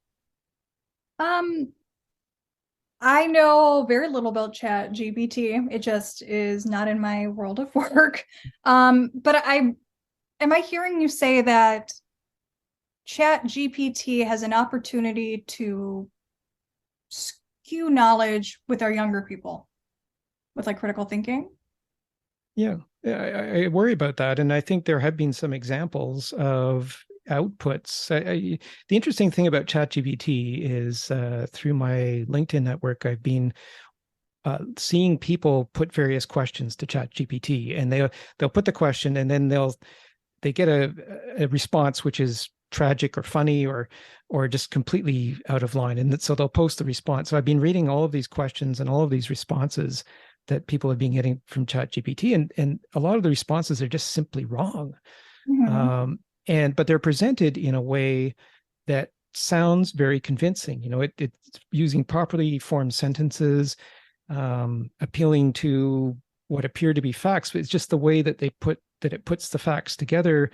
I know very little about ChatGPT. It just is not in my world of work. But am I hearing you say that ChatGPT has an opportunity to skew knowledge with our younger people, with like critical thinking? Yeah, I worry about that. And I think there have been some examples of outputs. The interesting thing about ChatGPT is through my LinkedIn network, I've been seeing people put various questions to ChatGPT, and they'll put the question, and then they get a response which is tragic or funny or just completely out of line, and so they'll post the response. So I've been reading all of these questions and all of these responses that people have been getting from ChatGPT, and a lot of the responses are just simply wrong. Mm-hmm. But they're presented in a way that sounds very convincing. It's using properly formed sentences, appealing to what appear to be facts, but it's just the way that it puts the facts together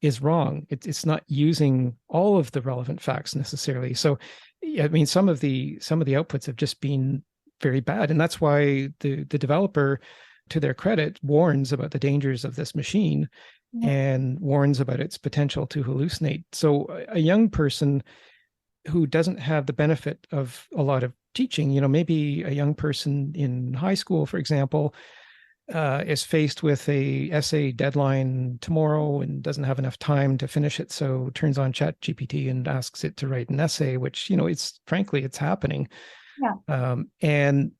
is wrong. It's not using all of the relevant facts necessarily. So, I mean, some of the outputs have just been very bad, and that's why the developer, to their credit, warns about the dangers of this machine and warns about its potential to hallucinate. So a young person who doesn't have the benefit of a lot of teaching, maybe a young person in high school, for example, is faced with a essay deadline tomorrow and doesn't have enough time to finish it, so turns on ChatGPT and asks it to write an essay, which it's happening. And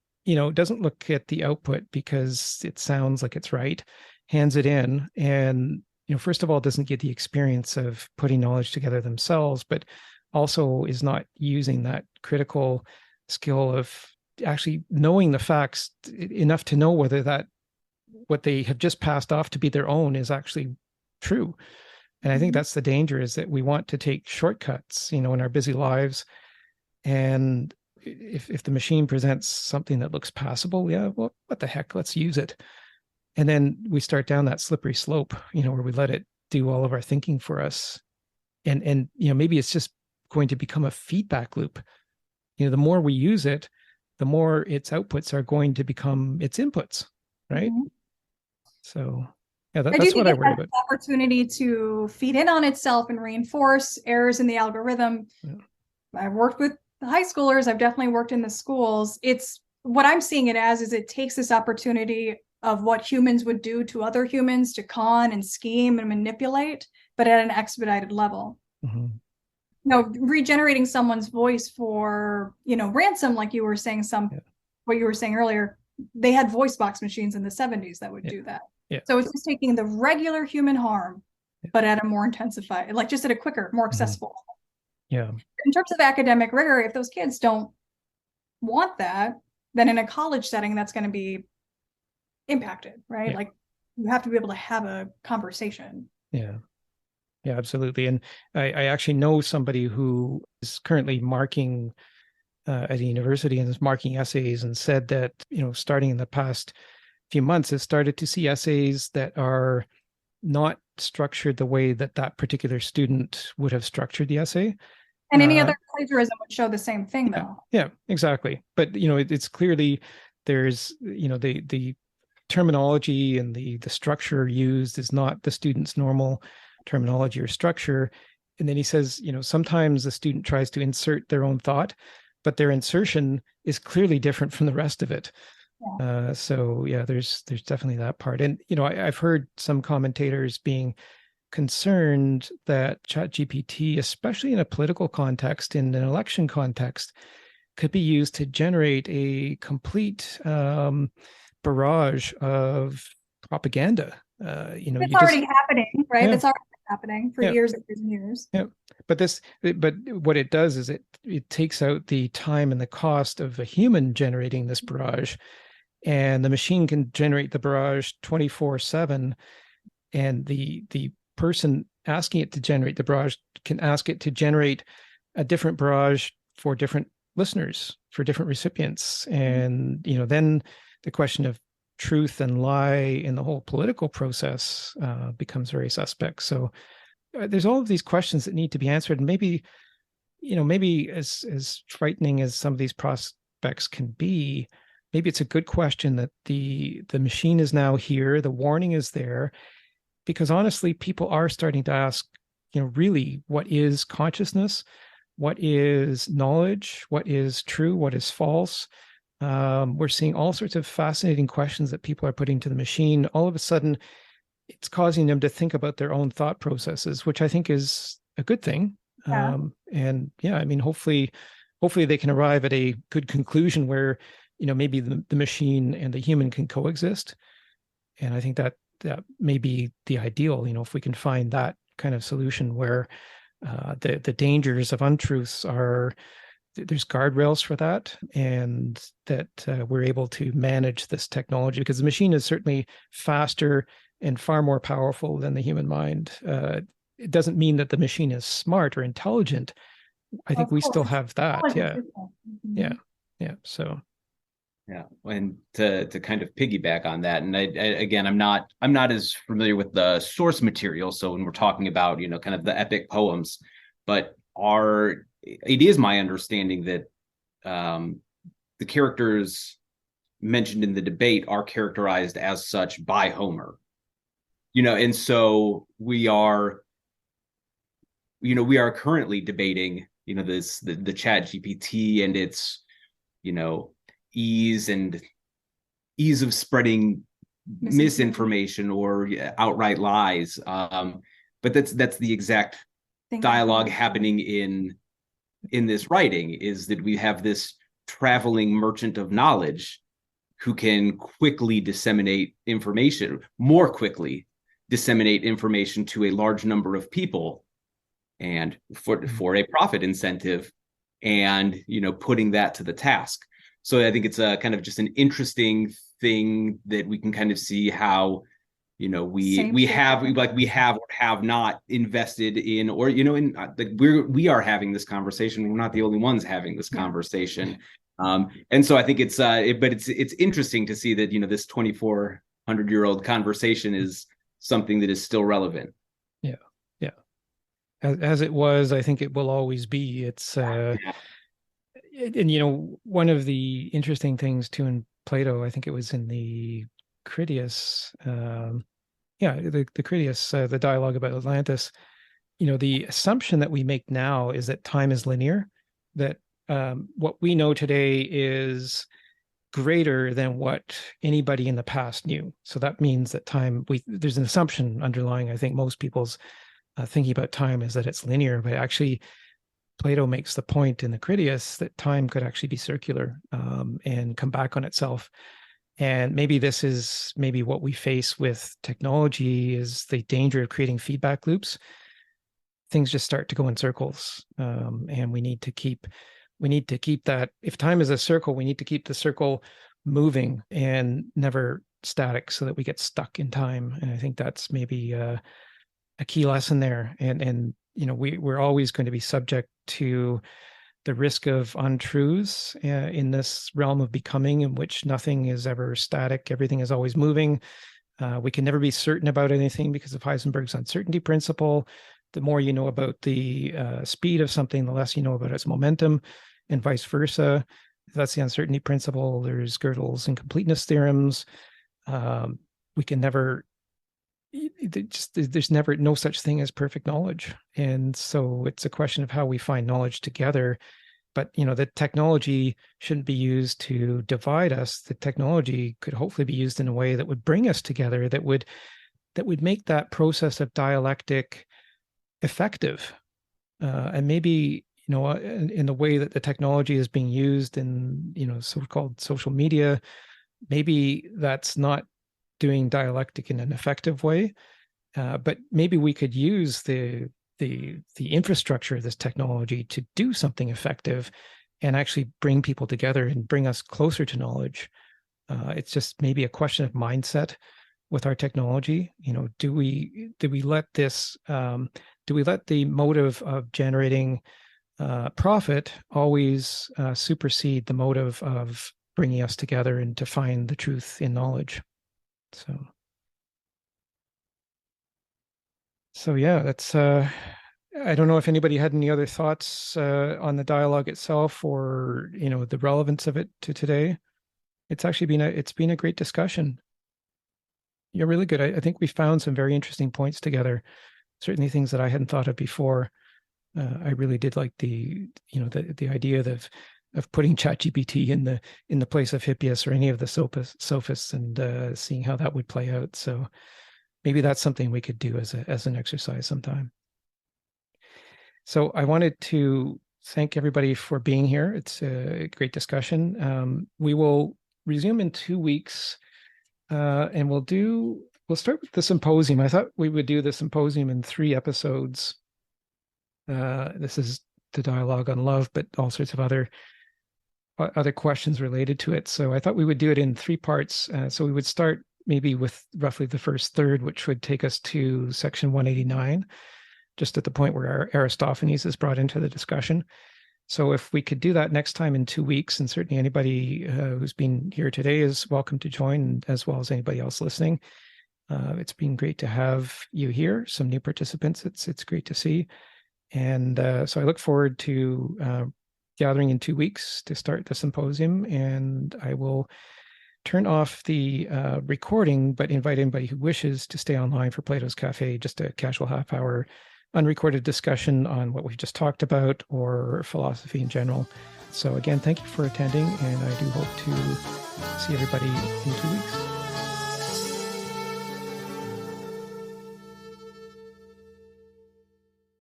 doesn't look at the output because it sounds like it's right, hands it in, and first of all doesn't get the experience of putting knowledge together themselves, but also is not using that critical skill of actually knowing the facts enough to know whether what they have just passed off to be their own is actually true. And I think that's the danger, is that we want to take shortcuts in our busy lives, and if the machine presents something that looks passable, well, what the heck, let's use it. And then we start down that slippery slope, where we let it do all of our thinking for us. And maybe it's just going to become a feedback loop. The more we use it, the more its outputs are going to become its inputs, right? So that's what I worry about. Opportunity to feed in on itself and reinforce errors in the algorithm. I've worked with high schoolers. I've definitely worked in the schools. It's what I'm seeing it as is it takes this opportunity of what humans would do to other humans to con and scheme and manipulate, but at an expedited level. Regenerating someone's voice for, ransom, like you were saying, what you were saying earlier, they had voice box machines in the 70s that would do that. So it's just taking the regular human harm, but at a more intensified, like just at a quicker, more accessible. In terms of academic rigor, if those kids don't want that, then in a college setting, that's going to be impacted, right? Like you have to be able to have a conversation. Yeah, absolutely. And I actually know somebody who is currently marking at a university and is marking essays, and said that, starting in the past few months, has started to see essays that are not structured the way that particular student would have structured the essay. And any other plagiarism would show the same thing, though. Yeah, exactly. But, it's clearly there's, the terminology and the structure used is not the student's normal terminology or structure. And then he says, sometimes the student tries to insert their own thought, but their insertion is clearly different from the rest of it. So there's definitely that part. And, I've heard some commentators being concerned that ChatGPT, especially in a political context, in an election context, could be used to generate a complete barrage of propaganda. It's already happening, right? Yeah. That's already happening for Yeah. years and years and years. Yeah, but what it does is it takes out the time and the cost of a human generating this barrage, and the machine can generate the barrage 24/7, and the person asking it to generate the barrage can ask it to generate a different barrage for different listeners, for different recipients, and then the question of truth and lie in the whole political process becomes very suspect. So there's all of these questions that need to be answered, and maybe as frightening as some of these prospects can be, maybe it's a good question that the machine is now here, the warning is there, because honestly, people are starting to ask, really, what is consciousness? What is knowledge? What is true? What is false? We're seeing all sorts of fascinating questions that people are putting to the machine. All of a sudden, it's causing them to think about their own thought processes, which I think is a good thing. Yeah. And yeah, I mean, hopefully they can arrive at a good conclusion where, maybe the machine and the human can coexist. And I think that may be the ideal, if we can find that kind of solution where the dangers of untruths there's guardrails for that, and that we're able to manage this technology, because the machine is certainly faster and far more powerful than the human mind. It doesn't mean that the machine is smart or intelligent. I think we still have that. Yeah. Yeah. Yeah. So. Yeah. And to kind of piggyback on that, and again, I'm not as familiar with the source material. So when we're talking about, kind of the epic poems, but it is my understanding that the characters mentioned in the debate are characterized as such by Homer. And so we are currently debating, the ChatGPT and its, ease of spreading misinformation or outright lies. But that's the exact dialogue happening in this writing, is that we have this traveling merchant of knowledge who can more quickly disseminate information to a large number of people, and for a profit incentive, and putting that to the task. So I think it's a kind of just an interesting thing that we can kind of see how we have or have not invested in, or we are having this conversation. We're not the only ones having this conversation. And so I think it's interesting to see that this 2,400-year-old conversation is something that is still relevant. Yeah. As it was, I think it will always be. It's and one of the interesting things too in Plato, I think it was in the Critias, the Critias, the dialogue about Atlantis. The assumption that we make now is that time is linear, that what we know today is greater than what anybody in the past knew. So that means that there's an assumption underlying, I think, most people's thinking about time is that it's linear, but actually Plato makes the point in the Critias that time could actually be circular and come back on itself. And maybe this is what we face with technology, is the danger of creating feedback loops. Things just start to go in circles, and we need to keep that. If time is a circle, we need to keep the circle moving and never static, so that we get stuck in time. And I think that's maybe a key lesson there. And we're always going to be subject to the risk of untruths in this realm of becoming, in which nothing is ever static. Everything is always moving. We can never be certain about anything because of Heisenberg's uncertainty principle. The more you know about the speed of something, the less you know about its momentum, and vice versa. That's the uncertainty principle. There's Gödel's incompleteness theorems. We can never, there's never no such thing as perfect knowledge. And so it's a question of how we find knowledge together. But, the technology shouldn't be used to divide us. The technology could hopefully be used in a way that would bring us together, that would that would make that process of dialectic effective. And maybe, in the way that the technology is being used in, so-called social media, maybe that's not doing dialectic in an effective way. But maybe we could use the infrastructure of this technology to do something effective and actually bring people together and bring us closer to knowledge. It's just maybe a question of mindset with our technology. Do we let this do we let the motive of generating profit always supersede the motive of bringing us together and to find the truth in knowledge? So yeah, that's I don't know if anybody had any other thoughts on the dialogue itself, or the relevance of it to today. It's actually been a great discussion. You're really good. I think we found some very interesting points together. Certainly things that I hadn't thought of before. I really did like the idea of putting ChatGPT in the place of Hippias or any of the sophists and seeing how that would play out. So maybe that's something we could do as an exercise sometime. So I wanted to thank everybody for being here. It's a great discussion. We will resume in 2 weeks, and we'll start with the symposium. I thought we would do the symposium in 3 episodes. This is the dialogue on love, but all sorts of other questions related to it. So I thought we would do it in 3 parts. So we would start maybe with roughly the first third, which would take us to section 189, just at the point where Aristophanes is brought into the discussion. So if we could do that next time in 2 weeks, and certainly anybody who's been here today is welcome to join, as well as anybody else listening. It's been great to have you here, some new participants. It's great to see. And so I look forward to gathering in 2 weeks to start the symposium, and I will turn off the recording, but invite anybody who wishes to stay online for Plato's Cafe, just a casual half-hour unrecorded discussion on what we've just talked about or philosophy in general. So again, thank you for attending, and I do hope to see everybody in 2 weeks.